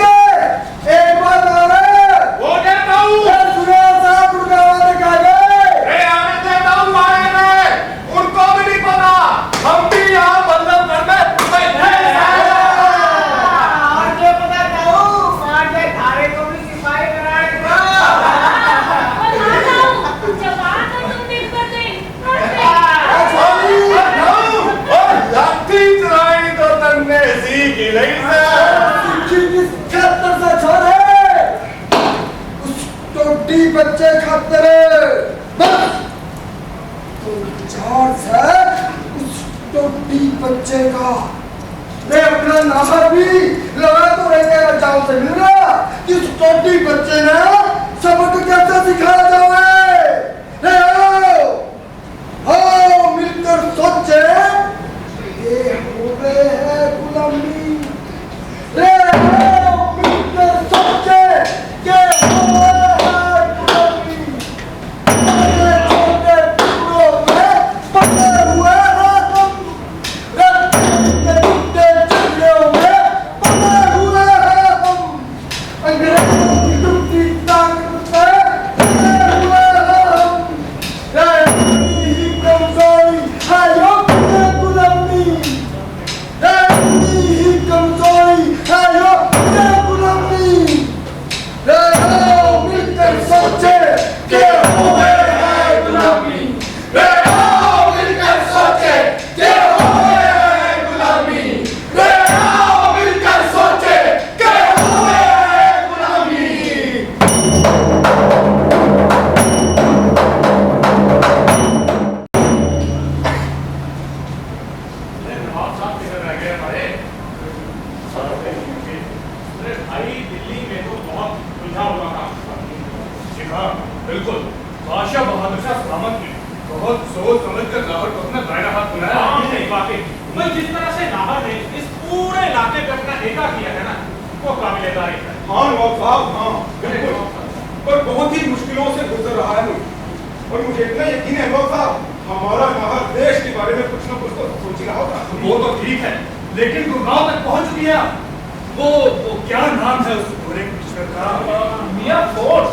Speaker 1: बच्चे खाते बस तो विचार से उस टोटी बच्चे का मैं अपना नाहर भी लगा तो रहेगा जाओ से मिल रहा कि उस टोटी बच्चे ने सबक कैसे सिखाया जाए। आओ मिलकर सोचे ये हो गए है गुलामी। आओ मिलकर सोचे के हो गए है गुलामी। छोटे टुकड़ों में पके हुए हैं हम। छोटे टुकड़ों में पके हुए हैं हम। अंग्रेजों की टूटी ताकत से पके हुए हैं हम। ही कमजोरी है यो गुलामी। ही कमजोरी है यो गुलामी। आओ मिलकर सोचे के हो गए है गुलामी। आओ मिलकर सोचे के हो गए है गुलामी। आओ मिलकर सोचे के हो गए है गुलामी।
Speaker 4: नवाब साहब किधर रह गए हमारे? अरे भाई दिल्ली में तो बहुत उलझा हुआ था। जी हाँ बिल्कुल, बादशाह बहादुर शाह सलामत ने बहुत सोच समझ कर लाहौर को अपना दायरा हाथ बुलाया। नहीं वाकई मैं जिस तरह से लाहौर ने इस पूरे इलाके पे अपना एका किया है ना, वो काबिल तारीफ है।
Speaker 3: हाँ नवाब साहब, हाँ बिल्कुल, पर बहुत ही मुश्किलों से गुजर रहा है मुल्क। और मुझे इतना यकीन है नवाब साहब, हमारा नाहर देश के बारे में कुछ न कुछ तो सोच ही रहा होगा।
Speaker 4: वो तो ठीक है, लेकिन गुड़गांव तक पहुंच चुकी है। वो क्या नाम है उस पूरे मिनिस्टर का?
Speaker 7: मियां फोर्ड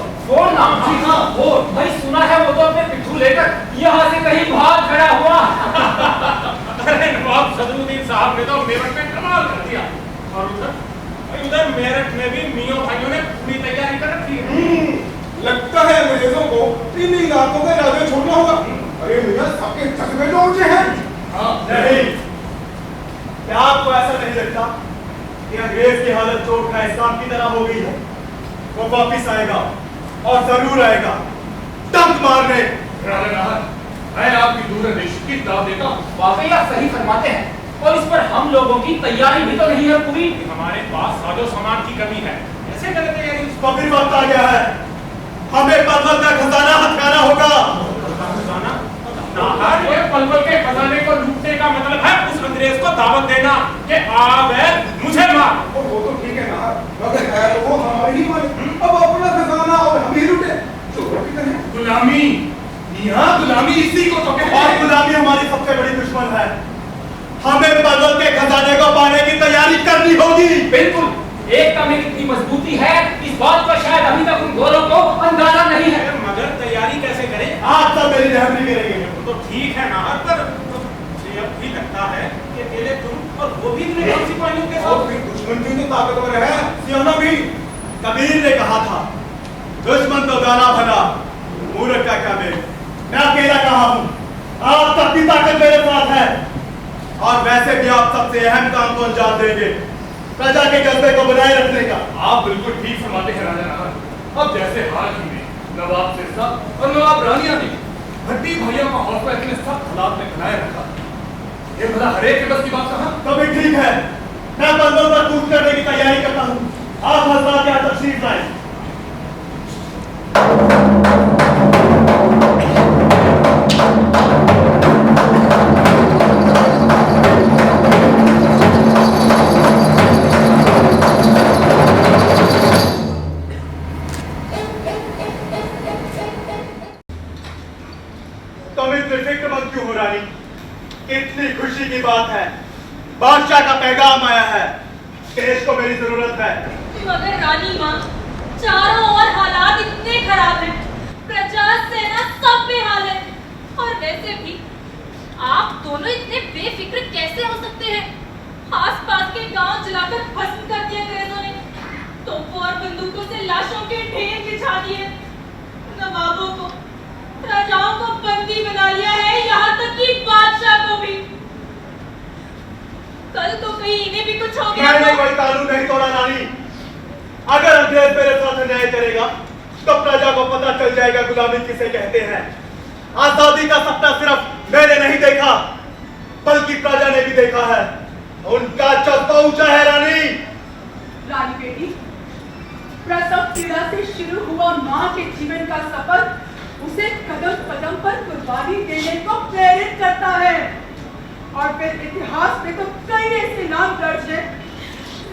Speaker 7: नाम। जी हाँ फोर्ड। भाई सुना है वो तो अपने पिट्ठू लेकर यहाँ से कहीं भाग खड़ा हुआ।
Speaker 4: अरे नवाब सदरुद्दीन साहब ने तो मेरठ में कमाल कर दिया। और उधर मेरठ में भी मियों भाइयों ने पूरी तैयारी कर रखी है।
Speaker 3: लगता है अंग्रेजों को इन इलाकों के राजे छोड़ना होगा। अरे मियां सबके चश्मे तो ऊंचे हैं।
Speaker 4: हाँ
Speaker 3: नहीं, क्या आपको ऐसा नहीं लगता कि अंग्रेज की हालत चोट का इस्लाम की तरह हो गई है? वो वापिस आएगा और जरूर आएगा डंक मारने।
Speaker 4: राजा नाहर, मैं आपकी दूरदृष्टि की दाव देता हूँ।
Speaker 7: वाकई आप सही फरमाते हैं, और इस पर हम लोगों की तैयारी भी तो नहीं है पूरी।
Speaker 4: हमारे पास साजो सामान की कमी है, ऐसे करे तैयारी।
Speaker 3: तो फिर वक्त आ गया है, हमें पलवल का खजाना हथियाना होगा।
Speaker 4: खजाना? नाहर, ये पलवल के खजाने को लूटने का मतलब है उस अंग्रेज को दावत देना कि आ गए मुझे मार।
Speaker 3: और वो तो ठीक है ना, मगर है तो वो हमारी ही मालिक। अब अपना खजाना और हम ही लूटे तो भी करें।
Speaker 4: गुलामी, यहाँ गुलामी इसी को तो कहते
Speaker 3: और
Speaker 4: हैं।
Speaker 3: गुलामी हमारी सबसे बड़ी दुश्मन है। हमें पलवल के खजाने को पाने की तैयारी करनी होगी।
Speaker 7: बिल्कुल, एकता में कितनी मजबूती है इस बात का शायद अभी तक उन गोरों को अंदाजा नहीं है।
Speaker 4: मगर तैयारी कैसे करें?
Speaker 3: आप सब मेरी रहमनी करेंगे।
Speaker 4: वो तो ठीक है नाहर, पर मुझे अब भी लगता है कि अकेले तुम और वो भी इतने सिपाहियों के
Speaker 3: और
Speaker 4: साथ।
Speaker 3: फिर दुश्मन भी तो ताकतवर है, सियाना भी। कबीर ने कहा था, दुश्मन तो दाना भला, मूर्ख का क्या मेल। मैं अकेला कहा हूँ, आप सबकी ताकत मेरे पास है। और वैसे भी आप सबसे अहम काम को अंजाम देंगे, प्रजा के जज्बे को बनाए रखने का।
Speaker 4: आप बिल्कुल ठीक फरमाते हैं राजा नाहर। अब जैसे हाल ही में नवाब सिरसा और नवाब रानिया ने भट्टी भैया का हौसला इतने सख्त हालात में बनाए रखा, ये भला हरेक के बस की बात कहा।
Speaker 3: तो भी ठीक है, मैं बंदों पर कूच करने की तैयारी करता हूँ। आप हजरात यहाँ तशरीफ लाएं। तुम इतने फिक्रमंद क्यों हो रानी? इतनी खुशी की बात है, बादशाह का पैगाम आया है, देश को मेरी जरूरत है।
Speaker 8: मगर रानी माँ, चारों ओर हालात इतने खराब हैं, प्रजा सेना सब बेहाल है। और वैसे भी आप दोनों इतने बेफिक्र कैसे हो सकते हैं? आसपास के गांव जलाकर भस्म कर दिए अंग्रेजों ने, तोपों और बंदूकों से लाशों के ढेर बिछा दिए, नवाबों को, राजाओं को बंदी बना लिया है, यहाँ तक कि बादशाह को भी। कल तो कहीं इन्हें भी कुछ हो गया।
Speaker 3: मैंने कोई कानून नहीं तोड़ा रानी। अगर अंग्रेज मेरे साथ अन्याय करेगा तो प्रजा को पता चल जाएगा गुलामी किसे कहते हैं। आजादी का सपना सिर्फ मैंने नहीं देखा, बल्कि प्रजा ने भी देखा है। उनका चस्पा ऊंचा है रानी।
Speaker 2: रानी बेटी, प्रसव पीड़ा से शुरू हुआ माँ के जीवन का सफर उसे कदम कदम पर कुर्बानी देने को प्रेरित करता है। और फिर इतिहास में तो कई ऐसे नाम दर्ज हैं।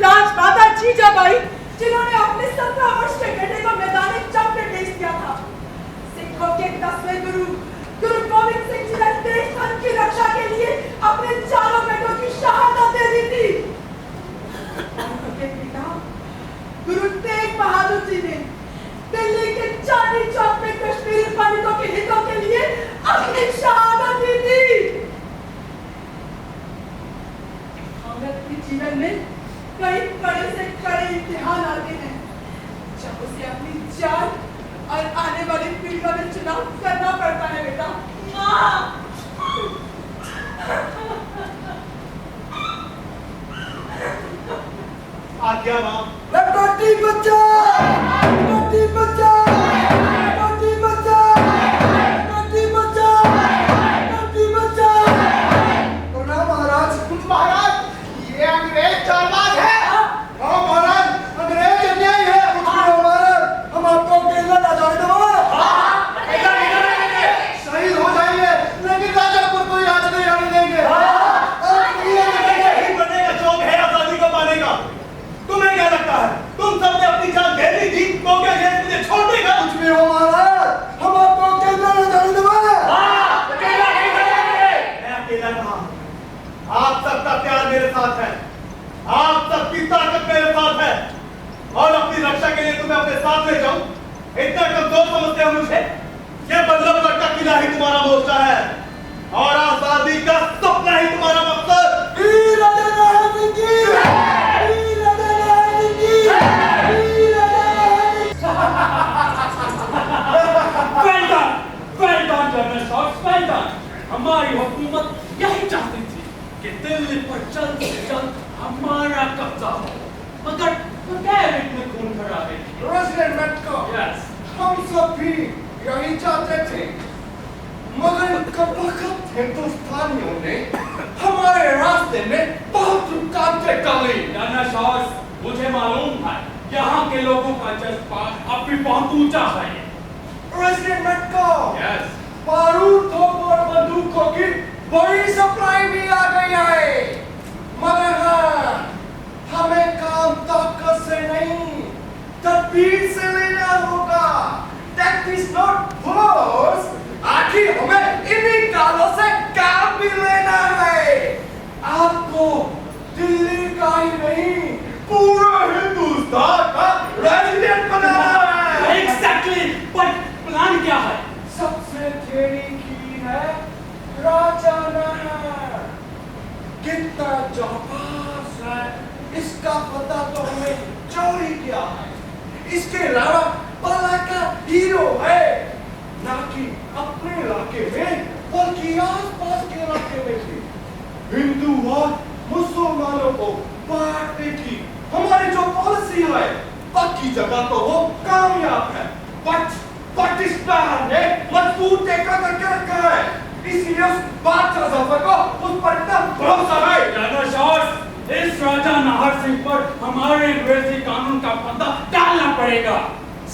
Speaker 2: राजमाता जीजाबाई, जिन्होंने अपने 17 वर्ष के बेटे को मैदान जंग में भेज दिया था। सिखों के 10वें गुरु गोविंद सिंह जी ने देश धर्म की रक्षा के लिए अपने चारों बेटों की शहादत दे दी थी। उनके पिता गुरु तेग बहादुर जी ने दिल्ली के चांदनी चौक में कश्मीरी पंडितों के हितों के लिए अपनी शहादत दी थी। औरत के जीवन में कई कड़े से कड़े इम्तिहान आते हैं, जब उसे अपनी जान और आने वाली पीढ़ियों में चुनाव करना पड़ता है। बेटा,
Speaker 3: आज्ञा मां।
Speaker 1: बेटी बच्चा, बेटी बच्चा, बेटी बच्चा, बेटी बच्चा, बेटी बच्चा। प्रणाम महाराज।
Speaker 4: महाराज, ये अंग्रेज चालबाज है।
Speaker 1: हाँ महाराज, अंग्रेज अन्यायी है। कुछ भी हो महाराज, हम आपको अकेला ना जाने देंगे। शहीद हो जाइए, लेकिन राजा को कोई आज नहीं आने देंगे।
Speaker 3: यही बनेगा शौक है आजादी को पाने का। तुम्हें क्या लगता है तुम सबने अपनी जान दे दी थी तो क्या ये मुझे छोड़ देगा?
Speaker 1: कुछ भी हो महाराज, हम आपको अकेला ना जाने देंगे।
Speaker 3: मैं अकेला कहाँ? आप सबका प्यार मेरे साथ है, आप सबकी ताकत मेरे साथ है, और अपनी रक्षा के लिए तुम्हें अपने साथ ले जाऊं इतना कमजोर समझते हो मुझे? ये बल्लभगढ़ का किला ही तुम्हारा मोर्चा है और आजादी का सपना ही तुम्हारा मकसद।
Speaker 1: Veer Ajay Singh ji, Veer Ajay Singh ji, Veer Ajay.
Speaker 4: well done, general shorts, well done। हमारी हुकूमत यही चाहती थी कि दिल्ली पर जल्द से जल्द हमारा कब्जा हो, मगर कैबिनेट में खून खराबे थी।
Speaker 1: President Metko,
Speaker 4: Yes।
Speaker 1: हम सब भी यही चाहते थे, मगर कब हिंदुस्तानियों ने हमारे रास्ते में बहुत रुकावटें डाली।
Speaker 4: जनरल शॉर्ट्स, मुझे मालूम है यहाँ के लोगों का जज्बा अब भी बहुत ऊंचा है।
Speaker 1: President Metko,
Speaker 4: Yes।
Speaker 1: बारूद, तोप और बंदूकों की बड़ी सप्लाई भी आ गई है, मगर हाँ, हमें काम ताकत से नहीं तदबीर से लेना होगा। That is not force। आखिर हमें इन्हीं कालों से काम भी लेना है। आपको दिल्ली का ही नहीं, पूरा हिंदुस्तान का रेजिडेंट बनाना है।
Speaker 4: Exactly, but प्लान क्या है?
Speaker 1: सबसे टेढ़ी कील है राजा नहर। कितना जाबाज है इसका पता तो हमें चोरी किया है। इसके अलावा पाला का हीरो है, ना कि अपने इलाके में बल्कि आसपास के इलाके में भी। हिंदू और मुसलमानों को बांटने की हमारी जो पॉलिसी है, बाकी जगह तो वो कामयाब है, बट इस प्लान ने मजबूत टेका करके रखा है। इसलिए उस बादशाह जफर को उस पर इतना भरोसा है।
Speaker 4: जनरल शॉर्ट्स, इस राजा नाहर सिंह पर हमारे अंग्रेजी कानून का फंदा डालना पड़ेगा।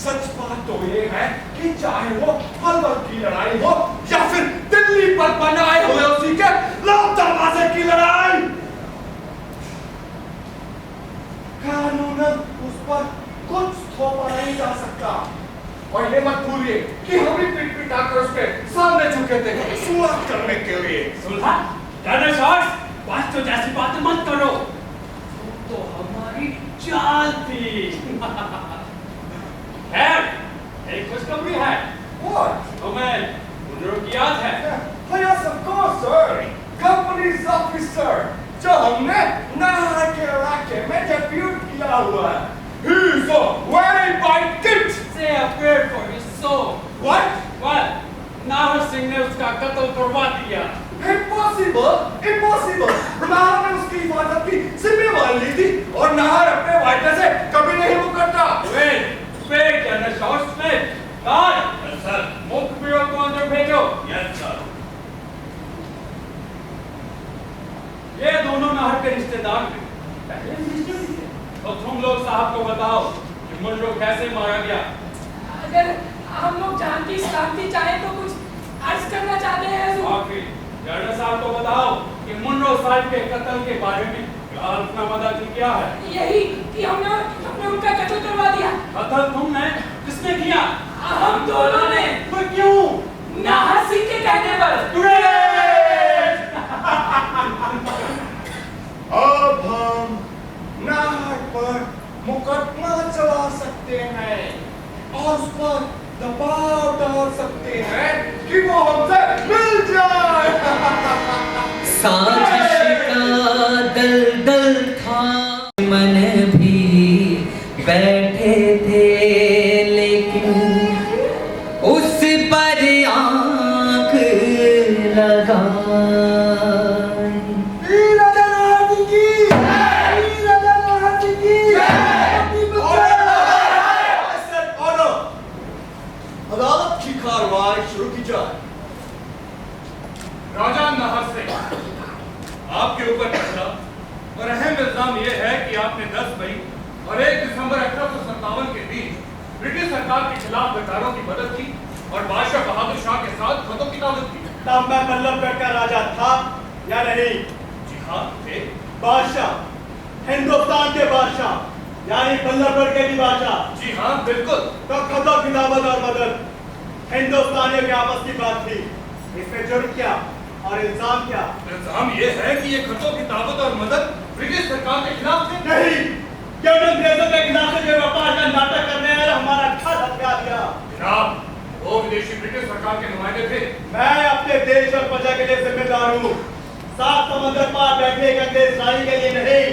Speaker 1: सच बात तो ये है कि चाहे वो अलवर की लड़ाई हो या फिर दिल्ली पर बनाए हुए उसी के लाल दरवाजे की लड़ाई, कानूनन उस पर कुछ थोपा नहीं जा सकता। और ये मत भूलिए कि हम भी पीट पिटाकर उसके सामने झुके थे सुलह करने के लिए।
Speaker 4: सुलह? जनरल शॉर्ट्स, बात तो जैसी बात मत करो, तो हमारी चाल थी। खैर, एक खुशखबरी है।
Speaker 1: What?
Speaker 4: तुम्हें बुजुर्ग की याद है?
Speaker 1: Yes, of course, sir. Company's officer, जो हमने नाहर के इलाके में डेब्यूट किया हुआ है। He's a very bright kid.
Speaker 4: Say a prayer for his soul.
Speaker 1: What?
Speaker 4: Well, Nahar Singh ने उसका कत्ल करवा दिया।
Speaker 1: Impossible, impossible. नाहर ने उसकी हिफाजत की जिम्मेवारी ली थी और नाहर अपने वायदे से कभी नहीं मुकरता।
Speaker 4: Wait, general shorts, wait. Munro कैसे मारा गया?
Speaker 9: अगर हम लोग जान की शांति चाहे तो कुछ अर्ज करना चाहते हैं हुजूर।
Speaker 4: आखिर जनरल साहब को बताओ कि मुनरो साहब के कत्ल के बारे में हल्फनामा दर्ज किया है।
Speaker 9: यही कि हमने उनका कत्ल करवा दिया।
Speaker 4: कत्ल तुमने? किसने किया?
Speaker 9: हम दोनों ने।
Speaker 4: पर क्यों?
Speaker 9: नाहर सिंह के कहने पर।
Speaker 3: अब हम नाहर पर मुकदमा चला सकते हैं और उस पर दबाव डाल सकते हैं कि वो हमसे मिल जाए।
Speaker 6: साजिश का दलदल था, मन भी बैठे थे, लेकिन उस पर आंख लगा।
Speaker 3: अदालत की कार्रवाई शुरू की जाए।
Speaker 4: राजा नाहर सिंह, आपके ऊपर पहला और अहम इल्जाम यह है कि आपने 10 मई और 1 दिसंबर 1857 के बीच ब्रिटिश सरकार के खिलाफ गद्दारों की मदद की और बादशाह बहादुर शाह के साथ खतों की ताबत की।
Speaker 3: तब मैं बल्लभगढ़ का राजा था या नहीं?
Speaker 4: जी हाँ, थे।
Speaker 3: बादशाह, हिंदुस्तान के बादशाह, यानी बल्लभगढ़ के भी बादशाह।
Speaker 4: जी हाँ, बिल्कुल।
Speaker 3: तो खतों की ताबत और मदद हिंदुस्तानियों के आपस की बात थी। इसमें जुर्म क्या और इल्जाम क्या?
Speaker 4: इल्जाम यह है कि ये खतों की ताबत और मदद ब्रिटिश सरकार के खिलाफ थे।
Speaker 3: नहीं, क्यों अंग्रेजों के खिलाफ से व्यापार का नाटक करने आए और हमारा घर हथिया दिया।
Speaker 4: जनाब, वो विदेशी ब्रिटिश सरकार के नुमाइंदे थे।
Speaker 3: मैं अपने देश और प्रजा के लिए जिम्मेदार हूँ, 7 समंदर पार बैठे एक अंग्रेज रानी के लिए नहीं।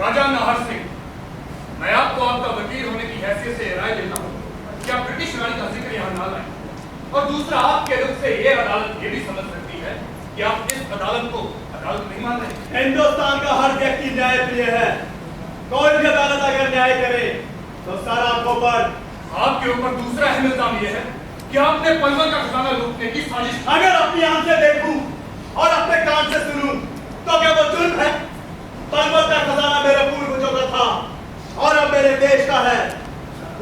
Speaker 4: राजा नाहर सिंह, मैं आपको आपका वकील होने की हैसियत से राय देता हूँ कि आप ब्रिटिश रानी का जिक्र यहाँ ना लाएं। और दूसरा, आपके रुख से ये अदालत ये भी समझ सकती है कि आप इस अदालत को अदालत नहीं मान रहे।
Speaker 3: हिंदुस्तान का हर व्यक्ति न्याय प्रिय है। कोई भी अदालत अगर न्याय करे तो सारा आपको पर।
Speaker 4: आपके ऊपर दूसरा अहम इल्जाम यह है कि आपने पलवल का खजाना लूटने की साजिश।
Speaker 3: अगर अपनी आंख से देखूं और अपने कान से सुनूं तो क्या वो जुर्म है? पलवल का खजाना मेरे पूर्वजों का था और अब मेरे देश का है।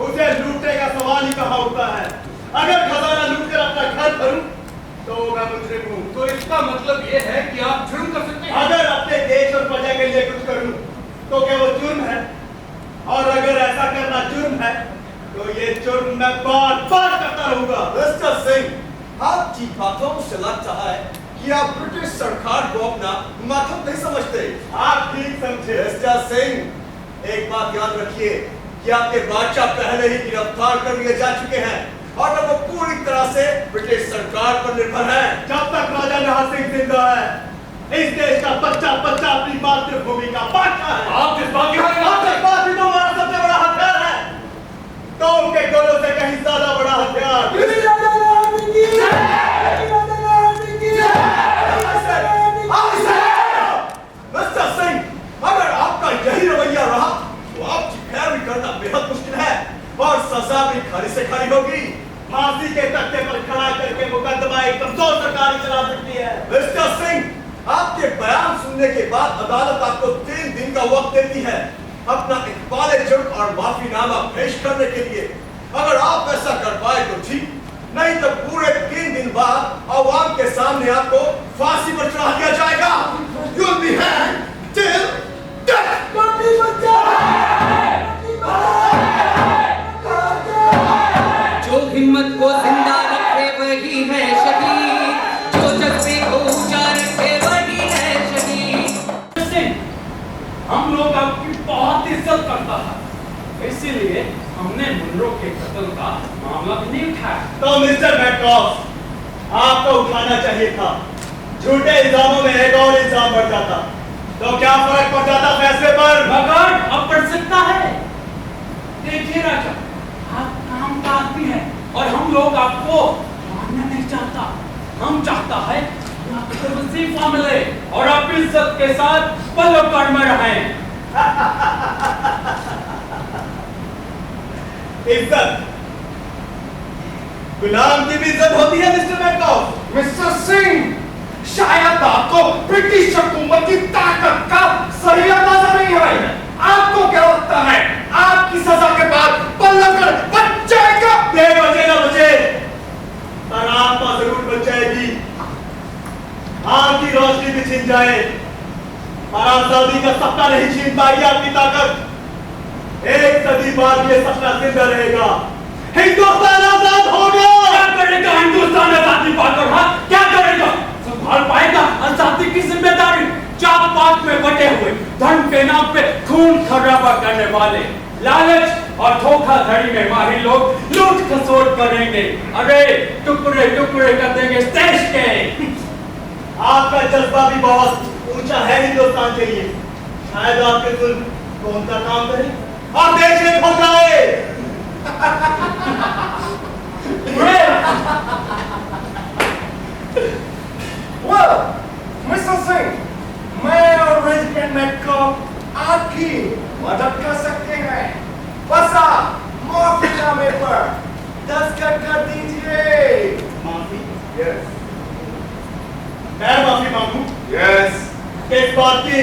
Speaker 3: उसे लूटने का सवाल ही कहाँ उठता है? अगर खजाना लूटकर अपना घर भरूं तो मैं मुजरिम हूं।
Speaker 4: तो इसका मतलब यह है कि आप जुर्म कर सकते हैं।
Speaker 3: अगर अपने देश और प्रजा के लिए कुछ करूं तो क्या वो जुर्म है? और अगर ऐसा करना जुर्म है तो ये जुर्म मैं बार बार करता रहूंगा।
Speaker 10: मिस्टर सिंह, आपकी बातों से लगता है कि आप ब्रिटिश सरकार को अपना मातहत नहीं समझते।
Speaker 3: आप ठीक समझे।
Speaker 10: मिस्टर सिंह, एक बात याद रखिए कि आपके बादशाह पहले ही गिरफ्तार कर लिए जा चुके हैं और अब वो पूरी तरह से ब्रिटिश सरकार पर निर्भर है।
Speaker 3: जब तक राजा नाहर सिंह जिंदा है, इस देश का बच्चा बच्चा अपनी मातृभूमि का बादशाह है।
Speaker 4: आप जिस बात की
Speaker 3: आतंकवाद ही तो हमारा सबसे बड़ा हथियार है। तो उनके गोलों से कहीं ज्यादा बड़ा हथियार।
Speaker 10: मिस्टर सिंह, अगर आपका यही रवैया रहा तो आपकी पैरवी करना बेहद मुश्किल है और सजा भी खरी से खरी होगी।
Speaker 3: फांसी के तख्ते पर खड़ा करके मुकदमा एक कमजोर सरकार ही चला सकती है।
Speaker 10: मिस्टर सिंह, आपके बयान सुनने के बाद अदालत आपको 3 दिन का वक्त देती है अपना इकबाल जुर्म और माफीनामा पेश करने के लिए। अगर आप ऐसा कर पाए तो ठीक, नहीं तो पूरे 3 दिन बाद अवाम के सामने आपको फांसी पर चढ़ा दिया जाएगा। You'll be hanged till death.
Speaker 6: जो हिम्मत को जिंदा रखे वही है शहीद, जो जज्बे को ऊंचा रखे वही है शहीद।
Speaker 4: हम लोग आपकी बहुत इज्जत करता है, इसीलिए हमने मुनरो के कत्ल का मामला भी नहीं उठाया।
Speaker 3: तो मिस्टर मैकॉफ, आपको उठाना चाहिए था। झूठे इल्जामों में एक और इल्जाम बढ़ जाता तो क्या फर्क पड़ जाता फैसले पर?
Speaker 4: मगर अब पड़ सकता है। देखिए राजा, आप काम का आदमी हैं और हम लोग आपको मारना नहीं चाहता। हम चाहता है कि आपको वजीफा मिले और आप इज्जत के साथ बल्लभगढ़ में रहें।
Speaker 3: इज्जत, गुलाम की भी इज्जत होती है मिस्टर मैकॉफ।
Speaker 1: मिस्टर सिंह,
Speaker 4: शायद आपको ब्रिटिश हुकूमत की ताकत का सही अंदाजा नहीं है। आपको क्या लगता है आपकी सजा के बाद पल्लवगढ़ बच जाएगा?
Speaker 3: बचे ना बचे, पर आत्मा जरूर बच जाएगी। आग की रोशनी भी छिन जाए और आजादी का सपना नहीं छीन पाएगी आपकी ताकत। एक सदी बाद ये सपना जिंदा रहेगा, हिंदुस्तान आजाद होगा।
Speaker 4: क्या करेगा हिंदुस्तान आजादी पाकर? हाँ, क्या करेगा? संभाल पाएगा आजादी की जिम्मेदारी? जात पात में बटे हुए, धन के नाम पे खून खराबा करने वाले, लालच और धोखाधड़ी में माहिर लोग लूट खसोट करेंगे। अरे टुकड़े टुकड़े कर देंगे इस देश के।
Speaker 3: आपका जज्बा भी बहुत ऊंचा है हिंदुस्तान के लिए। शायद आपके जुल्म कौन सा काम करे और देश में खो जाए।
Speaker 1: Well, Mr. Singh, मैं और रेजिडेंट मैककॉप आपकी मदद कर सकते हैं। बस आप माफीनामे पर दस्तखत कर दीजिए।
Speaker 3: माफी?
Speaker 1: Yes.
Speaker 3: मैं माफी मांगू?
Speaker 1: Yes.
Speaker 3: इस बात की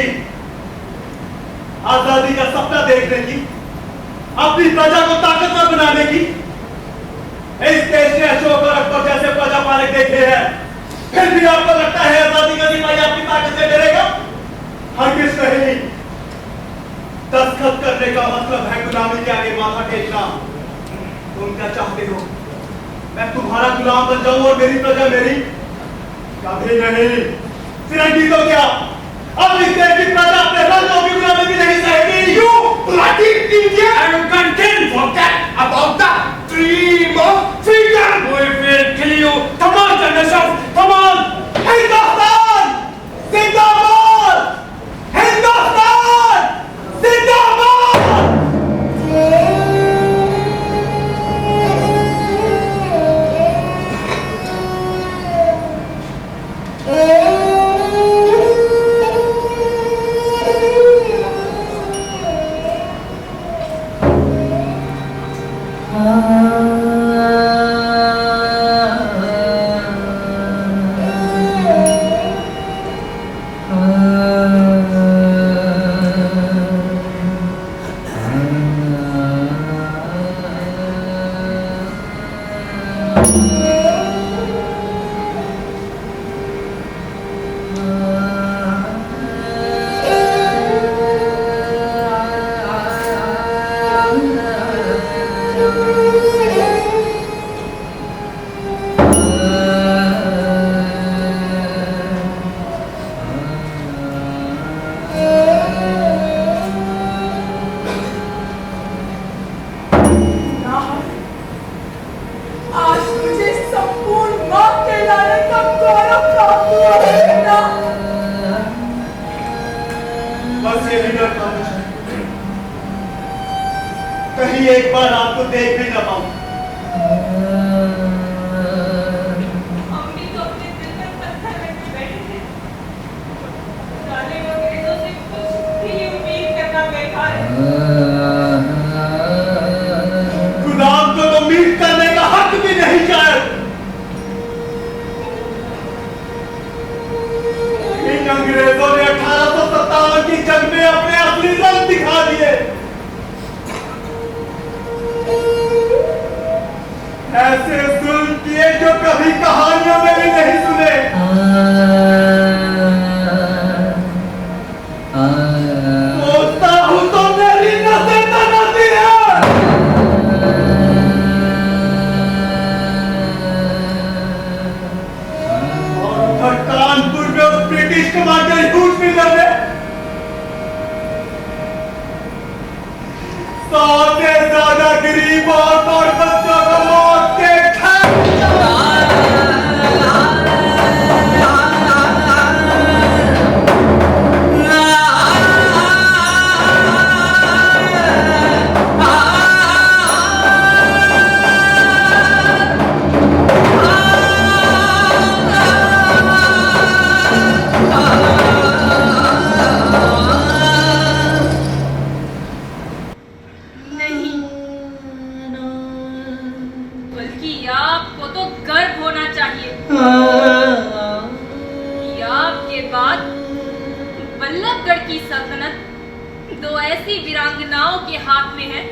Speaker 3: आजादी का सपना देखने की, अपनी प्रजा को ताकतवर बनाने की। इस देश ने अशोक और अकबर जैसे प्रजा पालक देखे हैं, फिर भी आपको लगता है आजादी का सिपाही आपकी ताकत से डरेगा? हरगिज़ नहीं। दस्तखत करने का मतलब है गुलामी के आगे माथा टेकना। तुम क्या चाहते हो? मैं तुम्हारा गुलाम बन जाऊं और मेरी प्रजा मेरी? कभी नहीं। फिरंगी तो क्या, अब इस देश की प्रजा अपने राजाओं की गुलामी भी नहीं सहेगी।
Speaker 4: You bloody idiot! Arrogant king! Forget about that dream of freedom! We will kill you! Come on, Janashov! Come on!
Speaker 3: Hindustan जिंदाबाद! हिंदुस्तान जिंदाबाद!
Speaker 2: आज मुझे संपूर्ण माँ के लाने का गौरव प्राप्त हुआ है ना।
Speaker 3: बस ये भी डर था मुझे, कहीं एक बार आपको देख भी ना पाऊं।
Speaker 8: हम भी तो अपने दिल में पत्थर रख के बैठे थे। जाने अंग्रेजों से कुछ भी उम्मीद करना बेकार है।
Speaker 3: गुलाम को तो उम्मीद करने का हक भी नहीं शायद। इन अंग्रेजों ने 1857 की जंग में अपने असली रंग दिखा दिए। ऐसे जुल्म किए जो कभी कहानियों में भी नहीं सुने। सोचता हूं तो मेरी नसें तनाती है। और कानपुर में उस ब्रिटिश कमांडर ह्यूज मिलर ने 100 से ज्यादा गरीब और बच्चों को मौत के घाट
Speaker 8: नहीं बाद बल्लभगढ़ की सल्तनत 2 ऐसी वीरांगनाओं के हाथ में है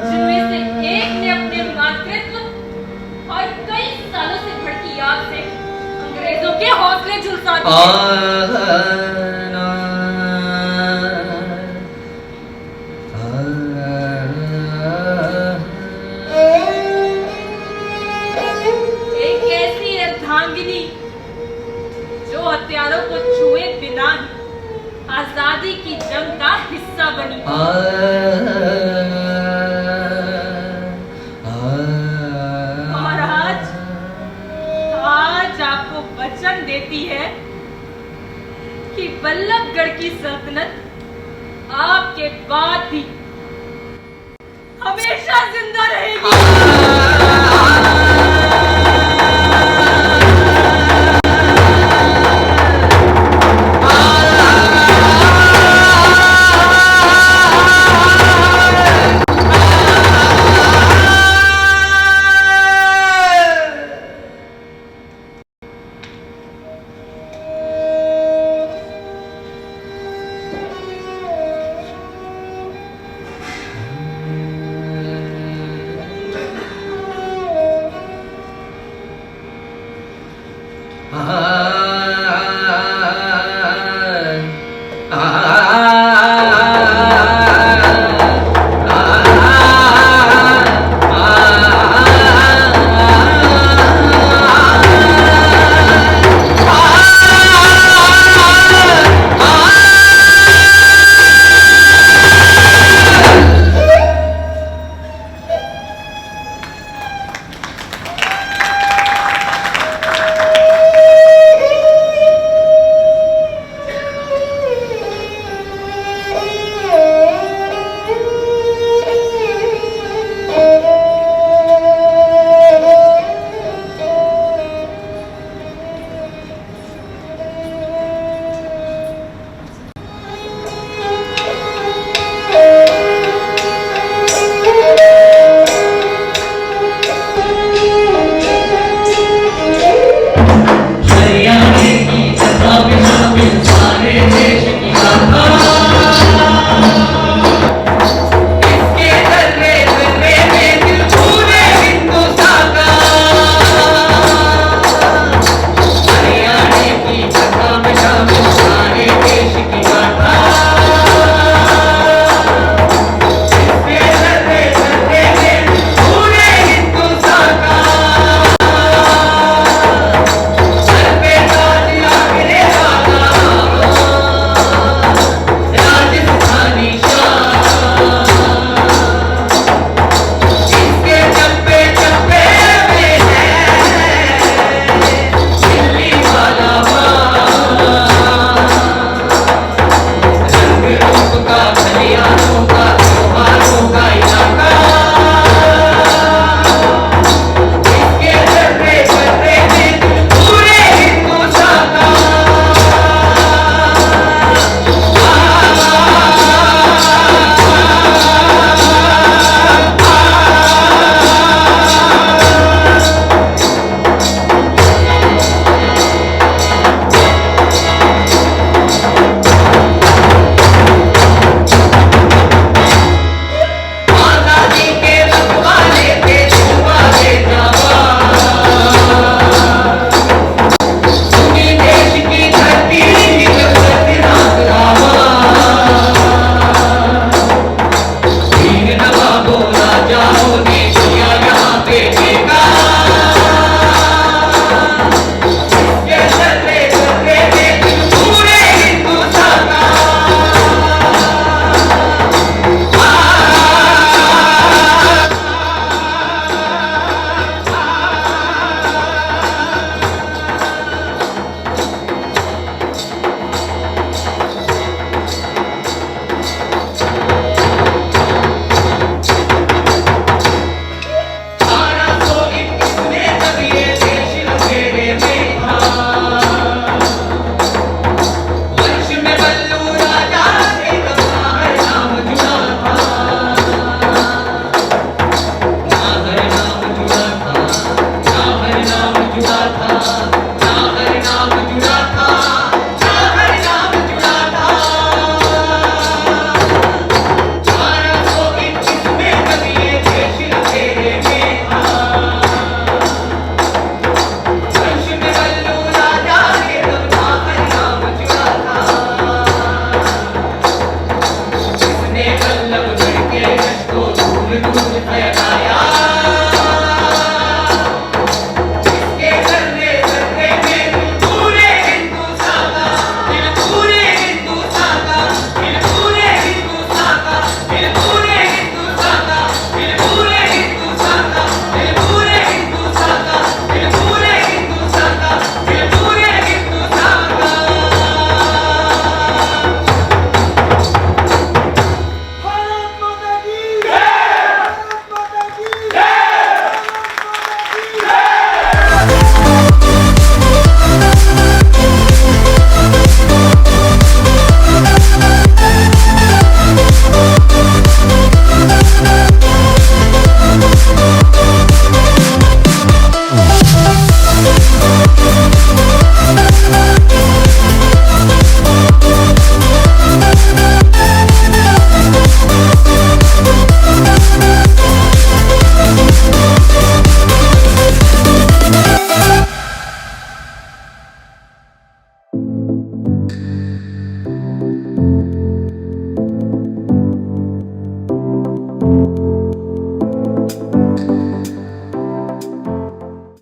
Speaker 8: जिनमें से एक ने अपने मातृत्व और कई सालों से भड़की आग से अंग्रेजों के हौसले झुलसा दिए। एक ऐसी अर्धांगिनी जो हथियारों को छुए बिना आजादी की जंग का हिस्सा बनी। और आज आपको वचन देती है कि बल्लभगढ़ की सल्तनत आपके बाद भी हमेशा जिंदा रहेगी।